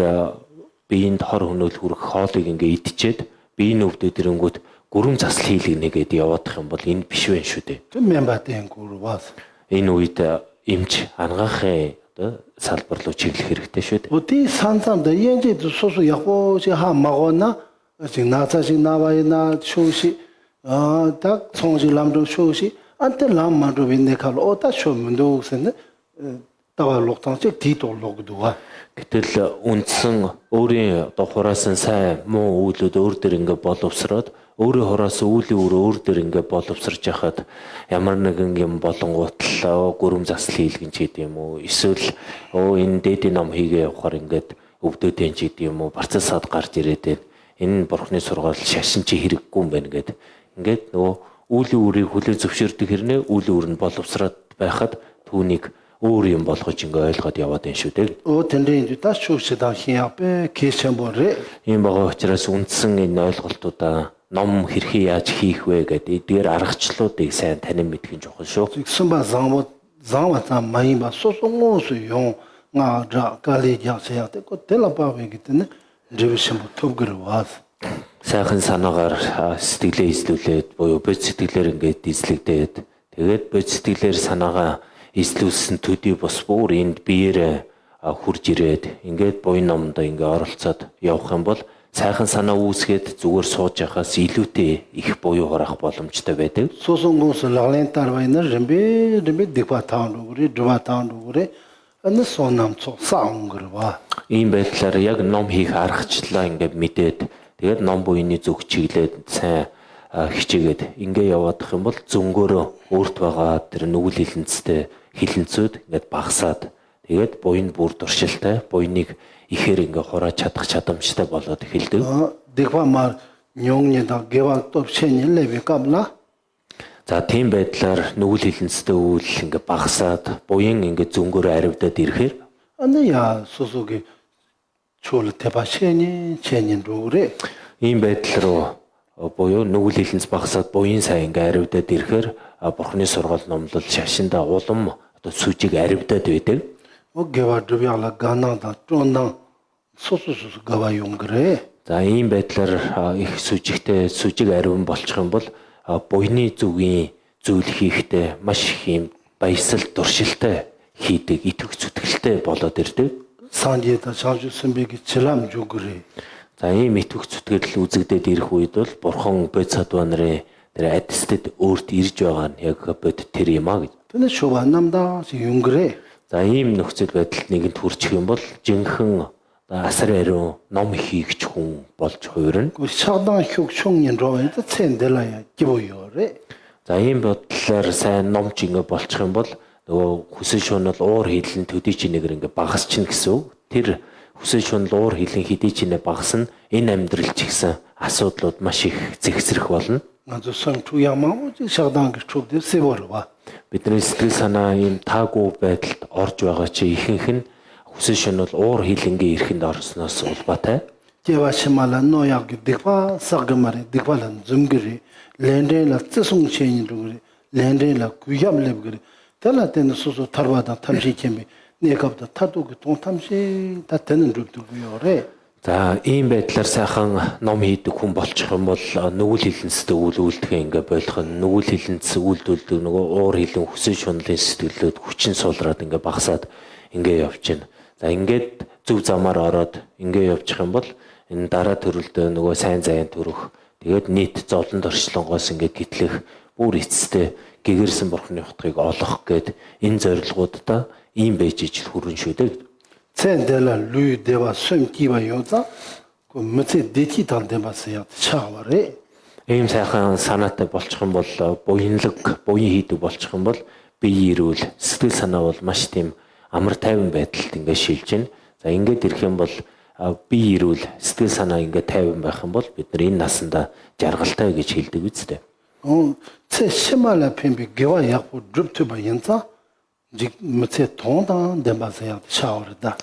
биеинд хор хөнөөл хүрэх хоолыг ингээ идчихэд биеийн өвдөд ирэнгүүт гүрэм засал хийлгэнэ гэдээ яваадах юм бол энэ биш байх шүү дээ. 좀 멤버 땡 고르와. Энэ үед эмч ангаахын одоо салбар руу чиглэх хэрэгтэй шүү дээ. 어디 산삼도 연제 소소 야고시 하 마고나 지금 나자식 나와이나 쇼시 딱 총시 람도 쇼시 안테 람마도 빈네칼 오다 쇼문도 센네 тава логтанчиг титул логдуа. Гэтэл үндсэн өөрийн одоо хураасан сайн муу үйлүүд өөр дөр ингээ боловсроод өөрийн хураасан үлийн өөр дөр ингээ боловсрж яхад ямар нэгэн юм болонгуутлаа гүрэм засал хийлгэн ч гэдэм үү эсвэл энэ дээдийн ном хийгээ явахаар ингээд өвдөдөн ч гэдэм үү барцасаад гарч ирээд энэ бурхны сургаал шашин чи хэрэггүй юм байна гэд ингээд нөгөө үлийн үрийг хүлээн зөвшөөрдөг хэрнээ үлийн үр нь боловсраад байхад түүнийг өөр юм болгож ингээ ойлгоод яваад байна шүү дээ. 오 텐데인지 다 쇼시다 히야페 케챵보레. Ийм байгаа учраас үндсэн энэ ойлголтуудаа ном хэрхий яаж хийх вэ гэдэг эдгээр аргачлалуудыг сайн танин мэдэх нь чухал шүү. 숨바 장와자 마이바 소송오스 용nga 가리 야세야데 고 텔라바베 기때네 리비심부 톱그르와스. Сайхан санаагаар сэтгэлээ эзлүүлээд буюу бод сэтгэлээр ингээд эзлэгдээд тэгээд бод сэтгэлээр санаагаа эзлүүлсэн төдий бас бүр энд биеэр хурж ирээд ингээд буян номдоо ингээ оролцоод явах юм бол сайхан санаа үүсгээд зүгээр сууж яхаас илүүтэй их буюу гарах боломжтой байдаг. 소송공스 라렌타르바이나 рем비 디파타운도그리 드바타운도그리 안 소남초 사옹그르와. Ийм байдлаар яг ном хийх аргачлалаа ингээд мэдээд тэгээд ном буйны зүг чиглээд сайн хичээгээд ингээ яваадах юм бол зөнгөөрөө өөрт байгаа тэр нүгэл хилэнцтэй хилэнцүүд ингээд багасаад Тэгээд буян бүр дуршилтай, буяныг ихээр ингээ хурааж чадах чадамжтай болоод эхэлдэг. Дэгва мар nyongnyeda gewa top shenille bekabla За тийм байдлаар нүгэл хилэнцтэй үйл ингээ багасаад буян ингээ зөнгөөр аривдаад ирэхээр 아니야 소소게 чул теба шенин рүүрэ ийм байдал руу буюу нүгэл хилэнц багасаад буян сайн ингээ аривдаад ирэхээр бурхны сургаал номлол шашинда улам одоо сүжиг аривдаад байдаг. gewa dubyaala ganada тронда сосусус гава юнгрэ За ийм байдлаар их сүжигтэй сүжиг ариван болчих юм бол буйны зүгийн зүйл хийхдээ маш их юм баясал дуршилтай хийдэг, итгэх зүтгэлтэй болоод ирдэг. санжита шаажу сэмбеги чилам жугрэ За ийм итгэх зүтгэл үзэгдээд ирэх үед бол бурхан бод садва нарын тэр адистэд өөрт ирж байгаа нь яг бод тэр юм а гэж. 근데 쇼바 남다 юнгрэ За ийм нөхцөл байдалд нэгэнд хүрчих юм бол жинхэнэ асар ариун ном хийгч хүн болж хувирна. 그 샤당 흉충인 로엔데 챈델라야 기보요레 За ийм бодлоор сайн номч ингэ болчих юм бол нөгөө хүсэл шунал уур хилэн төдий чинээгээр ингэ багасч чинь гэсэн үг. Тэр хүсэл шунал уур хилэн хэдий чинээ багас нь энэ амьдралч гэсэн асуудлууд маш их зэгсрэх болно. 아주 성투야마 샤당 기초데 세버와 Бидний сэтгэл санаа ийм таагүй байдалд орж байгаа чи ихэнх нь хүсэл шунал уур хилэнгийн эрхэнд орсноос улбаатай. 제와 시말라 노약기 딕바 사그마레 딕발란 줌그리 렌데라 쯔송쳔이 루그리 렌데라 구яб렙그리 달라테는 소소 타르바다 탐시케미 네갑다 타도그 동탐시 다 되는 룹두고요레 За ийм байдлаар сайхан ном хийдэг хүн болчих юм бол нүгэл хилэнцтэй үйл үйлдэхээ ингээ болох нь нүгэл хилэнц үйлдүүлдэг нөгөө уур хилэн хүсэл шуналын сэтгэлүүд хүчин суулраад ингээ багасаад ингээ явж байна. За ингээд зөв замаар ороод ингээ явчих юм бол энэ дараа төрөлдөө нөгөө сайн заян төрөх тэгээд нийт зовлон дорчлонгоос ингээ гитлэх бүр эцэстээ гэгэрсэн бурхны утгыг олох гээд энэ зорилгуудаа ийм байж ижил хүрэн шүү дээ. 챈델라 루 데바 숨기바 요자 그 멋에 데티 단데바스야 차와레 Ийм сайхан санаатай болчих юм бол буян хийдэг болчих юм бол бие ирүүл сэтгэл санаа бол маш тийм амар тайван байдалд ингээ шилж байна. За ингээд ирэх юм бол бие ирүүл сэтгэл санаа ингээ тайван байх юм бол бид нар энэ насанда жаргалтай гэж хэлдэг үстэй. 챈 시말라 펜비 게와 약부 룹투바 연자 지 멋에 동당 데바스야 차와르다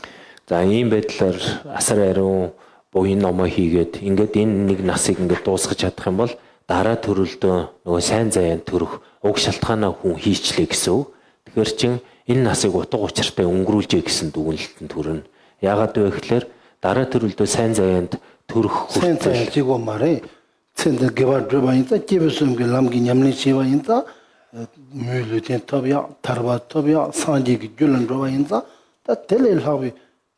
За ийм байдлаар асар ариун буян номоо хийгээд ингээд энэ нэг насыг ингээд дуусгаж чадах юм бол дараа төрөлдөө нөгөө сайн заяан төрөх уг шалтгаанаа хүн хийчлээ гэсэн үг. Тэгэхээр чин энэ насыг утга учиртай өнгөрүүлжээ гэсэн дүгнэлтэн төрнө. Яагаад вэ гэхээр дараа төрөлдөө сайн заяанд төрөх 챈 지고 말에 챈데 게와 드바 인자 기브스음게 람기 냠니 시바 인자 뮤르텐 토비야 타르바 토비야 산지기 줄런 드바 인자 다 텔엘하비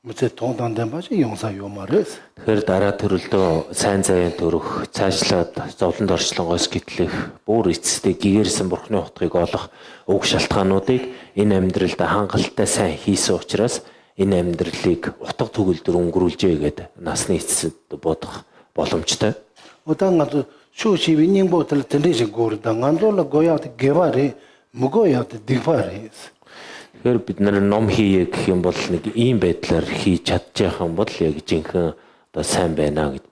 멋에 동당 데바지 용사 요 말에스 Тэгэхээр дараа төрөлдөө сайн заяан төрөх, цаашлаад зовлонд орчлонгоос гитлэх, бүр эцэстээ гэгэрсэн бурхны утгыг олох уг шалтгаануудыг энэ амьдралд хангалттай сайн хийсэн учраас энэ амьдралыг утга төгөлдөр өнгөрүүлжээ гэдэг насны эцэст бодох боломжтой. 오당가도 수시비 닝보들 들리지 고르다 간돌라 고야트 게바리 무고야트 디바리스 Тэгэхээр бид нар ном хийе гэх юм бол нэг ийм байдлаар хийж чадчих юм бол яг жинхэнэ одоо сайн байна гэж.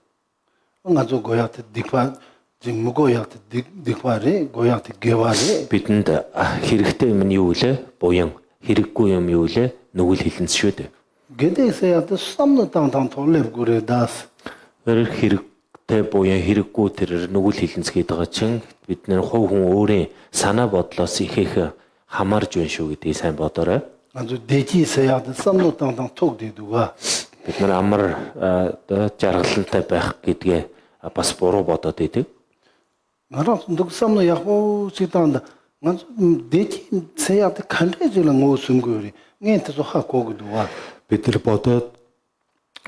응아조 고야트 디바 지 무고야트 디바리 고야트 게바리 Бидэнд хэрэгтэй юм нь юу вэ? Буян. Хэрэггүй юм юу вэ? Нүгэл хилэнц шүү дээ. 게데세야트 삼노 당당 톨렙 고레다스 Хэрэгтэй буян хэрэггүй тэр нүгэл хилэнц гэдэг байгаа чинь бид нэр хувь хүн өөрийн санаа бодлоос ихэх хамаарж байна шүү гэдгийг сайн бодоорой. 아주 데지세야트 삼노 당당 톡데두가 Бид нар амар одоо жаргалантай байх гэдгээ бас буруу бодоод идэг. 나라 뚝 삼노 야호 시탄다 난 데지세야트 칸레질랑 오숨고리 녜테서 하고고두와 Бид нар бодоод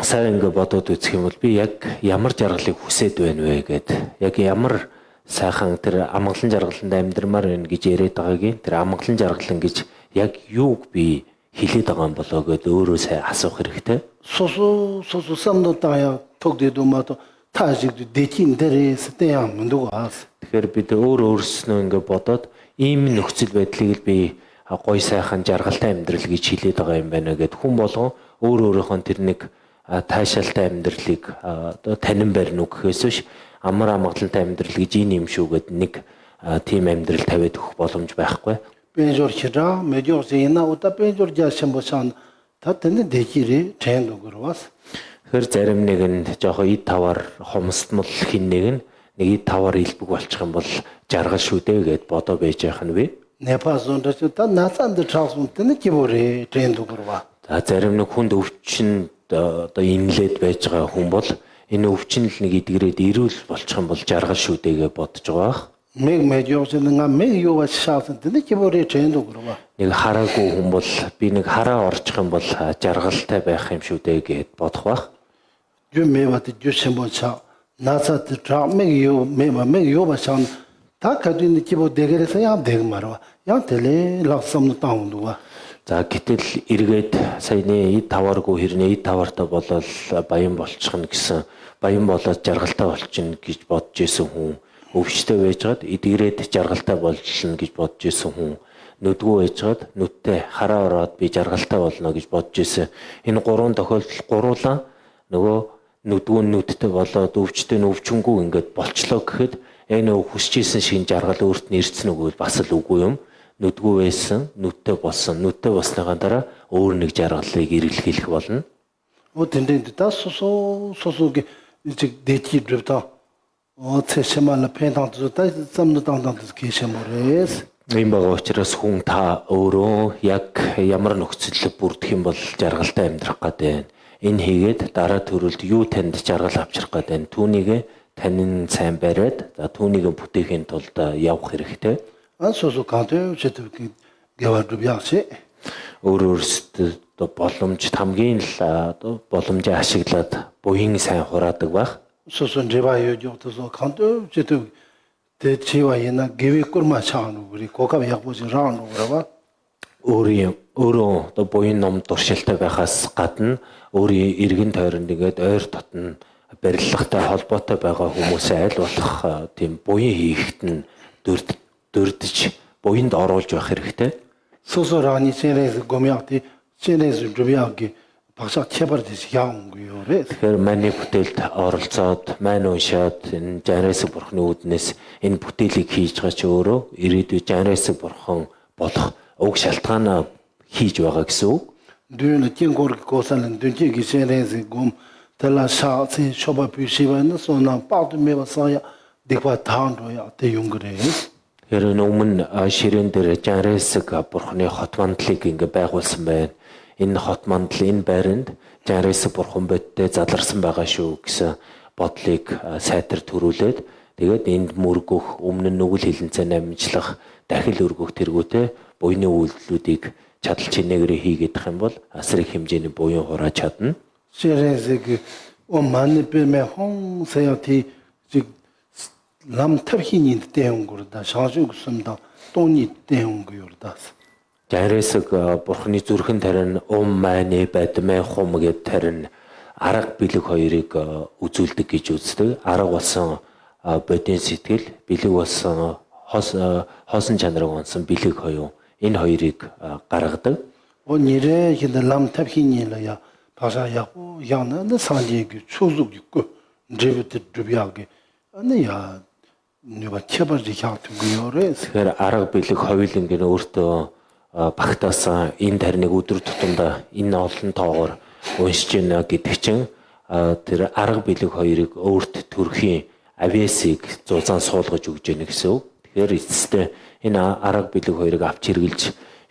сайн ингээ бодоод үзэх юм бол би яг ямар жаргалыг хүсээд байна вэ гэд яг ямар сайхан тэр амгалан жаргаланд амьдрмаар байна гэж яриад байгаагийн тэр амгалан жаргалан гэж яг юуг би хэлээд байгаа юм болоо гэд өөрөө сайн асуух хэрэгтэй. 소소 삼노 따야 톡데도마도 타직도 데진데레스 때야 문도가 Тэгэхээр бид өөр өөрснөө ингээ бодоод ийм нөхцөл байдлыг л би гой сайхан жаргалтай амьдрал гэж хэлээд байгаа юм байна гэд хүн болгон өөрийнхөө тэр нэг таашаалтай амьдралыг одоо танин барьна уу гэхээс биш амар амгалантай амьдрал гэж ийм юм шүү гэд нэг тийм амьдрал тавиад өгөх боломж байхгүй. Пенжор хира медиор зэна ута пенжор жашин босан та тэнд дэжири тэнд өгөрвас. Тэгэхээр зарим нэг нь жоохон ид тавар хомсдмол хин нэг нь нэг ид тавар илбэг болчих юм бол жаргал шүү дээ гэд бодоо байж яах нь вэ? Непал зондоч та насанд трансфунт тэнд кибори тэнд өгөрва. За зарим нэг хүнд өвчин одоо инлээд байж байгаа хүн бол энэ өвчин л нэг эдгэрээд ирүүл болчих юм бол жаргал шүү дээ гэж бодож байгаа. Мэг медиор зэна мэг юуга шаасан тэнд кибори тэнд өгөрва. Нэг хараагүй хүн бол би нэг хараа орчих юм бол жаргалтай байх юм шүү дээ гэд бодох байх. Жүмэват жүшэмбоса насад трамэг ю мэг юуга сан та кадын кибо дэгэрээс яам дэгмарва. Яа теле лавсам таундуга. За гэтэл эргээд саяны ид тавааргүй хэрнээ ид таваартай болол баян болчих нь гэсэн баян болоод жаргалтай болчихно гэж бодож исэн хүн өвчтэй байжгаад эдгэрээд жаргалтай болчихно гэж бодож исэн хүн нүдгүй байжгаад нүдтэй хараа ороод би жаргалтай болно гэж бодож исэн энэ гурван тохиолдол гуруулаа нөгөө нүдгүй нүдтэй болоод өвчтэй нь өвчнгүй ингээд болчлоо гэхэд энэ хүсэж исэн шиг жаргал өөрт нь ирсэн үгүй бас л үгүй юм. Нүдгүй байсан, нүдтэй болсон. Нүдтэй болсныхаа дараа өөр нэг жаргалыг эргэлхийлэх болно. О тэнд та сосоги дэти дэвта о цэшмала пентант та замнутантант кишэморээс ийм байгаа учраас хүн та өөрөө яг ямар нөхцөлөд бүрдэх юм бол жаргалтай амьдрах гэдэг. Энэ хийгээд дараа төрөлд юу танд жаргал авчрах гэдэг. Түүнийг танин сайн бариад түүнийг бүтээхийн тулд явах хэрэгтэй. Сосо канте чэтэв гэвэр яаси өөрөөсөө боломж хамгийн л одоо боломжийг ашиглаад буян сайн хураадаг байх. Сосо живаа ёдото канте чэтэв тэ чива яна гэвэкурма чаану гри кока ягбуж раан грава өөрөө одоо буян ном туршилттай байхаас гадна өөрийн эргэн тойронд ингээд ойр дотн барилгатай холбоотой байгаа хүмүүсээ аль болох тийм буян хийхэд нь дөрдж буянд оруулж байх хэрэгтэй. Сосораны сэрээс гомьяати сэрээс жубяаги багшаа чэбэрдэс яангүйорээ. Тэгэхээр маний бүтээлд оролцоод, мань уншаад энэ Жанрайсаг бурхны үүднээс энэ бүтээлийг хийж байгаа ч өөрөө ирээдүйд Жанрайсаг бурхан болох уг шалтгаанаа хийж байгаа гэсэн үг. Дүүн тингор косан дүүнчиг сэрээс гом талаша чи шоба пишивана сона паад мевасая дэгва таандоя тэ юнгрээс. Тэгэхээр өмнө ширээн дээр Жанрайсаг бурхны хот мандлыг ингээ байгуулсан байна. Энэ хот мандал энэ байранд Жанрайсаг бурхан бодтой заларсан байгаа шүү гэсэн бодлыг сайтар төрүүлээд тэгээд энд мөргөх өмнө нь нүгэл хилэнцэн амжлах дахил өргөх тэргүүтээ буйны үйлдэлүүдийг чадал чинээгээр хийгээд юм бол асар их хэмжээний буян хурааж чадна. Сэрээс оманы бэмэ хон саяти lam tabhinin teongurda shaajugsamda toni teongurdas. Жанрайсаг бурхны зүрхэн тарин майны бадмай хум гэд тарин арга бэлэг хоёрыг үзүүлдэг гэж үздэг. Арга болсон бодийн сэтгэл, бэлэг болсон хоосон чанарыг онсон бэлэг хоёрын энэ хоёрыг гаргадаг. Нэрээ хэд lam tabhinilaya паша яху яна санжиг чузуг юг дэвэт дэвяаги аная нүба чабар жихаатгүйорээс. Тэгэхээр арга бэлэг хоёулын гэн өөртөө багтаасан энэ тариныг өдөр тутамдаа энэ олон тоогоор уншиж байна гэдэг чинь тэр арга бэлэг хоёрыг өөрт төрхийн авиасыг зузаан суулгаж өгж яана гэсэн үг. Тэгэхээр эцэстээ энэ арга бэлэг хоёрыг авч хэрглэж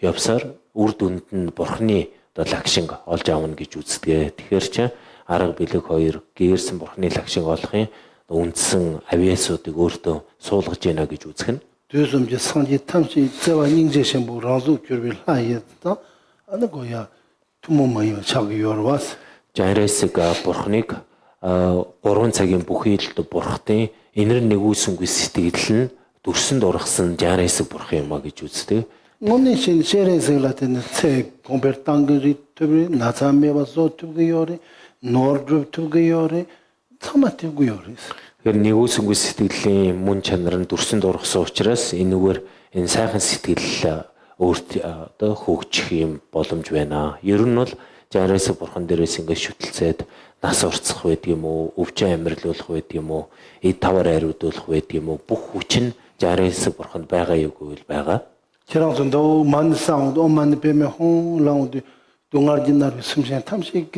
явсаар үр дүнд нь бурхны лагшинг олж аавна гэж үздэг. Тэгэхээр чи арга бэлэг хоёр гээрсэн бурхны лагшинг олохын үндсэн авиасуудыг өөртөө суулгаж яана гэж үзэх нь. Дөөсөмж санжи тамчи зэва нингжэшэн бу ранзу кюрбил хаяста анагоя тумомай чагёрвас. Жанрайсаг бурхныг 3 цагийн бүхий л бурхтын энэр нэгүүлсэнгүй сэтгэл нь дүрсэнд ургасан Жанрайсаг бурхан юм а гэж үздэг. Ngonin shin shereselатын цэ компертангри төбри назамевасо төбгөёри нордв төбгөёри таматгөёри. Тэгэхээр нэгүүлсэнгүй сэтгэлийн мөн чанар нь дүрсэнд ургасан учраас энэгээр энэ сайхан сэтгэл өөрт одоо хөгжих юм боломж байна. Ер нь бол 60-аас бурхан дээрээс ингээд шүтэлцээд нас урцах байдаг юм уу, өвчин амьдралуулах байдаг юм уу, эд тавар ариудуулах байдаг юм уу, бүх хүч нь 60-аас бурханд байгаа юугүй л байгаа. 지랑선도 만상도 만에 빼면 홍랑도 동아진날 숨신 탐식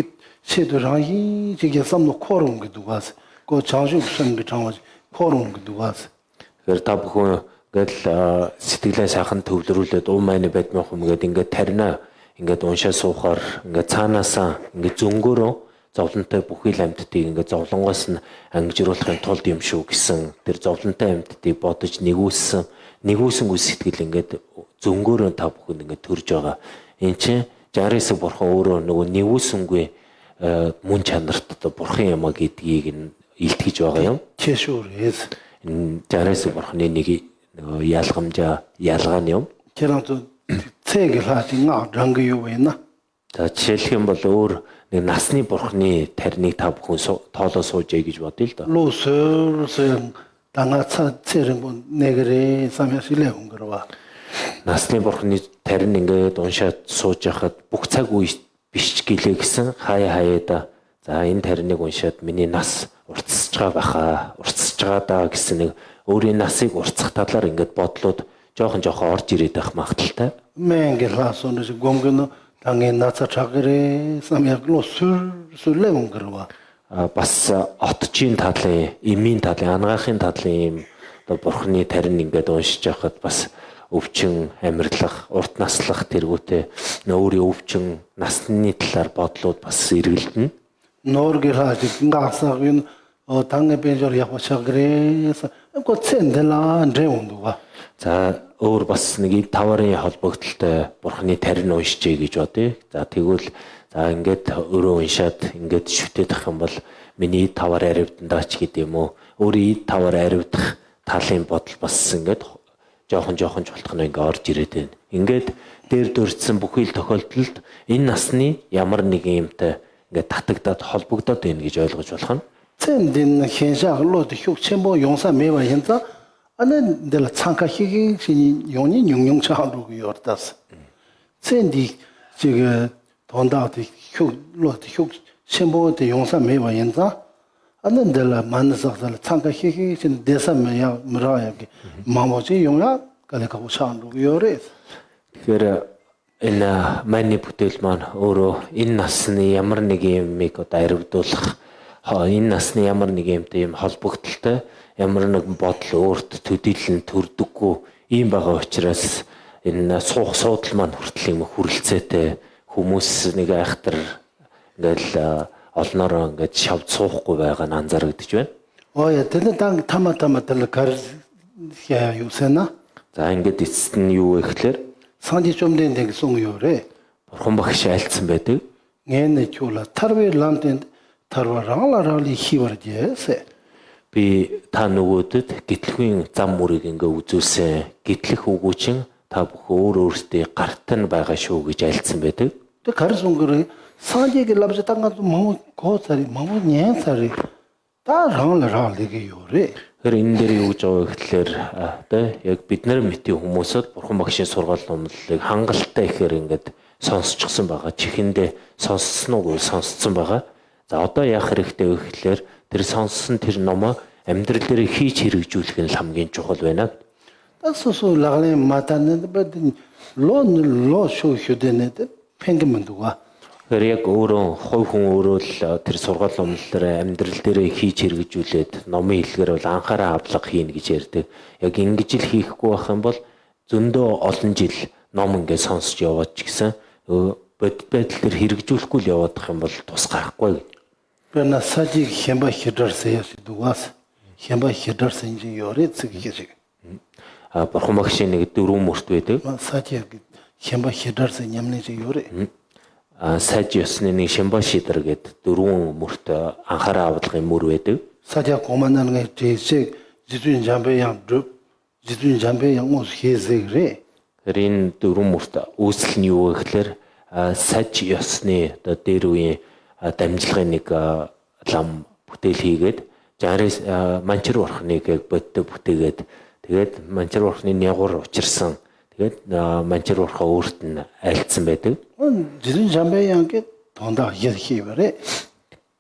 세도랑이 저게 삼도 코롱 그 누가서 그 장수 무슨 그 장화지 코롱 그 누가서 Тэгэхээр та бүхэн ингээд сэтгэлээ сайхан төвлөрүүлээд маань байдмах юм ингээд тарина ингээд уншаа суухаар ингээд цаанаасаа ингээд зөнгөөрөө зовлонтой бүхий л амьтдыг ингээд зовлонгоос нь ангижруулахын тулд юм шүү гэсэн тэр зовлонтой амьтдыг бодож нэгүүлсэнгүй сэтгэл ингээд зөнгөөрөө та бүхэнд ингээд төрж байгаа. Энд чинь 60-аас бурхан өөрөө нөгөө нэгүүлсэнгүй мөн чанарт одоо бурхан юм а гэдгийг илтгэж байгаа юм. 최소리에서 60-аас бурханы нэг нөгөө ялгаа нь юм. 지랑도 책을 하지 나 랑거요에나 За жишээлх юм бол өөр нэг насны бурхны тариныг та бүхэн тоолоо суужээ гэж бодъё л доо. 로서서 당아차 체르본 내그레 사면실에 온 거와 Насны бурхны тарин ингээд уншаад сууж яхад бүх цаг үе биш гэлээ гэсэн хаяада за энэ тариныг уншаад миний нас уртсаж байгаа даа гэсэн нэг өөрийн насыг уртсах талаар ингээд бодлоод жоохон орж ирээд байх магадaltaй. 맹게라서는 공근은 당에 나차 차그레 사면로 술술래 온 거와 бас отчийн талын, эмийн талын, анагаахын талын юм одоо бурхны тарин ингээд уншиж байхад бас өвчин амьрлах, урт наслах тэргүүтээ өөрийн өвчин насны талаар бодлоод бас эргэлдэнэ. 노르게라지 가사긴 당에 벤저리 яхва чагрэс 고цэндэла андреундуга За өөр бас нэг таварын холбогдолтой бурхны тарин уншижээ гэж бодъё. За тэгвэл за ингээд өөрөө уншаад ингээд шүтээд ах юм бол миний тавар аривдандаач гэдэг юм уу. Өөрийн тавар аривдах талын бодол бас ингээд жоохон жолтох нь ингээд орж ирээд байна. Ингээд дээр дөрцсөн бүхий л тохиолдолд энэ насны ямар нэгэн юмтай ингээд татагдаад холбогдоод байна гэж ойлгож болох нь. 쳔딘 현상으로 흉체모 용사 매와 현자 아는 들 참가히기 신이 용이 용용차로 요르다스 쳔디 저거 돈다도 흉 쳔모의 용사 매와 현자 아는 들 만나서들 참가히기 신 대사매야 무라야게 마모지 용야 갈래가고 차로 요레 Тэгэхээр энэ маний бүтээл маань өөрөө энэ насны ямар нэг юмыг одоо аривдуулах энэ насны ямар нэг юмтай юм холбогдолтой ямар нэгэн бодол өөрт төдийлөн төрдөггүй ийм байгаа учраас энэ суух суудал маань хүртэл юм хүрэлцээтэй хүмүүс нэг айхтар ингээл олноороо ингээд шавд суухгүй байгаа нь анзаарэгдэж байна. 어야 되는 당 타마타마들 가르야 요새나 За ингээд эцэст нь юу вэ гэхээр 상지 좀 된 데가 송요래 бурхан багш айлцсан байдаг. 얘네 줄라 타르베 란텐 타르와랑라라리 히버디에세 Би та нөгөөдөд гитлэхүйн зам мөрийг ингээ үзүүлсэн. Гитлэх үгүүчин та бүхэн өөртөө гарт нь байгаа шүү гэж айлцсан байдаг. 또 가르송 그래 상지게 랍자 땅가도 뭐 고사리 뭐 녀사리 다 랑라라리게 요래 Тэгэхээр энэ дээр юу гэж байгаа гэхээр одоо яг бид нар мэтийн хүмүүсд бурхан багшийн сургаал номлолыг хангалттай ихээр ингээд сонсчихсон байгаа. Чихэндээ сонссон уу сонсцсон байгаа. За одоо яах хэрэгтэй вэ гэхээр тэр сонссон тэр номоо амьдрал дээр хийж хэрэгжүүлэх нь хамгийн чухал байна. 딱소소 라갈레 마타는 버든 로 쇼휴데네 팽게만두가 Тэгэхээр яг өөрөө хувь хүн өөрөө л тэр сургаал номлолоор амьдрал дээр хийж хэрэгжүүлээд номын хэлгээр бол анхаараа авлага хийнэ гэж ярьдаг. Яг ингэж л хийхгүй байх юм бол зөндөө олон жил ном ингээд сонсч яваад ч гэсэн бодит байдал дээр хэрэгжүүлэхгүй л яваадах юм бол тус гарахгүй. 그러나 사직 켐바 히더스야 두가스 켐바 히더스 인지 요래 쓰기지 Бурхан багшийн нэг дөрвөн мөрт байдаг. 사직 켐바 히더스 냠내지 요래 Сайж ёсны нэг шимба шидэр гээд дөрвөн мөрт анхаараа авлагын мөр байдаг. 사직 고만나는 게 제식 지준 잠배양 지준 잠배양 뭐 해세그래 Тэр энэ дөрвөн мөрт үүсэл нь юу вэ гэхээр сайж ёсны одоо дээр үеийн дамжлагын нэг лам бүтээл хийгээд жарис манчир бурхныг бодтой бүтээгээд тэгээд манчир бурхны нягуур учирсан Тэгээд манчир урхаа өөрт нь айлцсан байдаг. 지진 잠배양게 돈다 예히바래.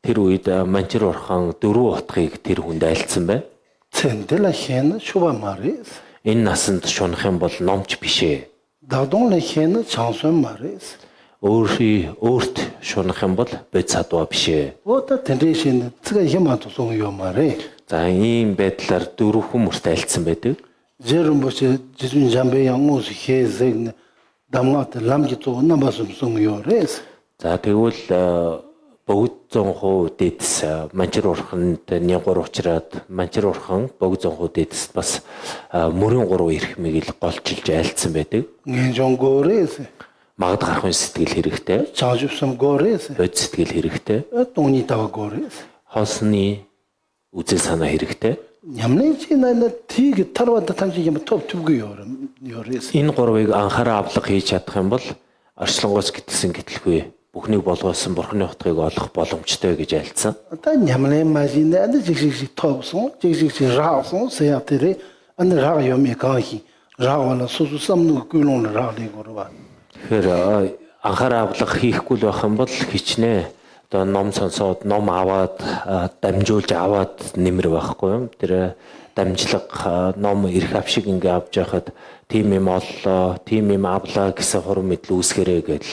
Тэр үед манчир урхан 4 утгыг тэр хүнд айлцсан байна. 첸델라 헨 쇼바 마레스. Энэ насанд шунах юм бол номч биш ээ. 다동레 헨 장선 마레스. Өөрт шунах юм бол бод садва биш ээ. 오다 텐데신 цэга ямато 송요 маре. За ийм байдлаар 4 хүмүүст айлцсан байдаг. 제rum보시 지진 잠배양 무스 헤zeg дамгат ламжито намбасум 송요 레스. За тэгвэл богд 100% дэдс манчир урханд 1-3 учраад манчир урхан богд 100% дэдс бас мөрийн 3 ирэх мэгэл голчилж айлцсан байдаг. 겐종고레스. Магад гарахын сэтгэл хэрэгтэй, 자줍섬 고레스. бод сэтгэл хэрэгтэй, 동니타와 고레스. хоосны үзэл санаа хэрэгтэй. 냠내지나나 티게 타르와다 тан지 юм топ түггүй ёрес. Энэ 3-ыг анхаараа авлага хийж чадах юм бол орчлонгоос гítэлсэн гítэлгүй бүхнийг болгоосон бурхны утгыг олох боломжтой гэж айлцсан. Та нямле мажинэ анд жигжиг топсон, жигжиг раасан сеятере анд раа ёми кахи. Раавала сусу самну гүлон раалыг орва. Тэгэхээр анхаараа авлага хийхгүй л байх юм бол хичнээн одоо ном сонсоод ном аваад дамжуулж аваад нэмэр байхгүй юм. Тэр дамжлага ном эрх авшиг ингээ авч яхад тим юм оллоо, тим юм авлаа гэсэн хурам мэдл үүсгэрээ гэж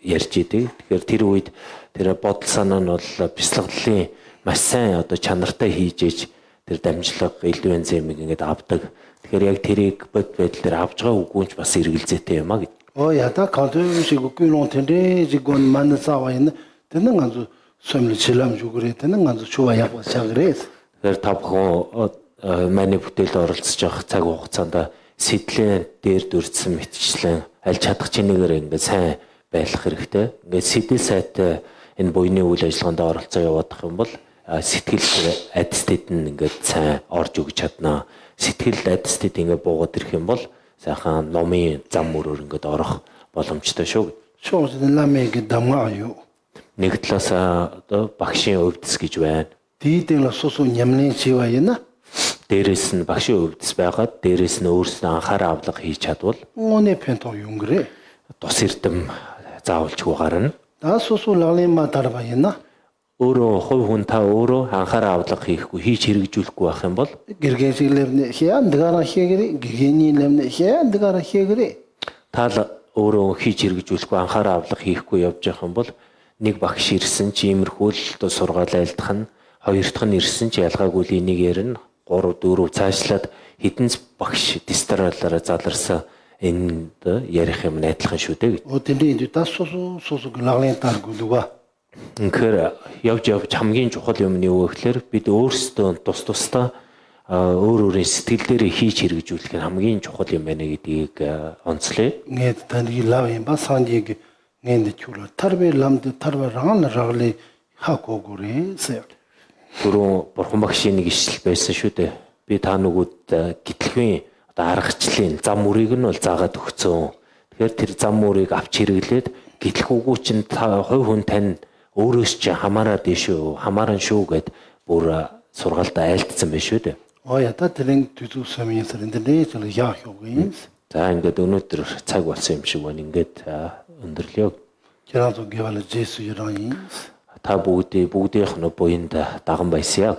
ярьж идэг. Тэгэхээр тэр үед тэр бодол санаа нь бол бяцлагдлын маш сайн одоо чанартай хийж иж тэр дамжлага илүү энзимийг ингээд авдаг. Тэгэхээр яг тэрийг бод байдал дээр авж байгаа үгүйч бас эргэлзээтэй юм а гэж. 야다 카드시고 꾸론 텐데 지곤 만나사와인 되는 간주 솜을 질람 주그래 되는 간주 좋아 약과 작그래. Тэгэхээр та бүхэн манай бүтээлд оролцож явах цаг хугацаанд сэдлийн дээр дүрцсэн мэтчлэн аль чадах чинээгээр ингээд сайн байлах хэрэгтэй. Ингээд сэдэл сайтай энэ буйны үйл ажиллагаанд оролцоо явуудах юм бол сэтгэл адистед нь ингээд сайн орж өгч чаднаа. Сэтгэл адистед ингээд буугаад ирэх юм бол сайхан номын зам мөрөөр ингээд орох боломжтой шүү. 쇼즈는 라메게 담아요. Нэг талаас одоо багшийн өвдөс гэж байна. 디데라 소소 냠린 지와이나 Дээрээс нь багшийн өвдөс байгаад дээрээс нь өөрснөө анхаарал авлага хийж чадвал 오네 펜토 용그래. тус эрдэм заавалчгүй гарна. 다 소소 라레마 дар바이나 Өөрөө хувь хүн та өөрөө анхаарал авлага хийхгүй хийж хэрэгжүүлэхгүй байх юм бол гэргэнсиглэвнэ хяандгара хэгэрэ гэргэний хяандгара хэгэрэ та л өөрөө хийж хэрэгжүүлэхгүй анхаарал авлага хийхгүй явж явах юм бол нэг багш ирсэн чи иймэрхүү л одоо сургаал айлдах нь хоёр дахь нь ирсэн чи ялгаагүй л энийг ярина 3 4 цаашлаад хэдэн багш дистралаараа заларсан энэ ярих юм найдлах шүү дээ гэж. 어딘데 다 소소 라레 таргулуга Тэгэхээр явж хамгийн чухал юм нь юу вэ гэхээр бид өөрсдөө тусдаа өөр өөрийн сэтгэл дээр хийж хэрэгжүүлэх нь хамгийн чухал юм байна гэдгийг онцлоё. nge tani lawe ba sanji ge ngende chulo tarbe lamde tarba ran ragle hako gore se Түрүүн бурхан багшийн нэг ишлэл байсан шүү дээ. Би та нүгүүд гитлэхүйн одоо аргачлалын зам мөрийг нь бол заагаад өгцөн. Тэгэхээр тэр зам мөрийг авч хэрэглээд гитлэхүүгүү чинь та хувь хүн тань өөрөөс чи хамаарад шүү, хамааран шүү гэд бүр сургаалдаа айлтсан байх шүү дээ. оята тэрэн түзүү самиэсрэнд нэ чил яах юм. За ингээд өнөөдөр цаг болсон юм шиг байна. Ингээд өндөрлөё. Киразо гевал жесу яран. Та бүгдийнх нь буйнд даган байсан яа.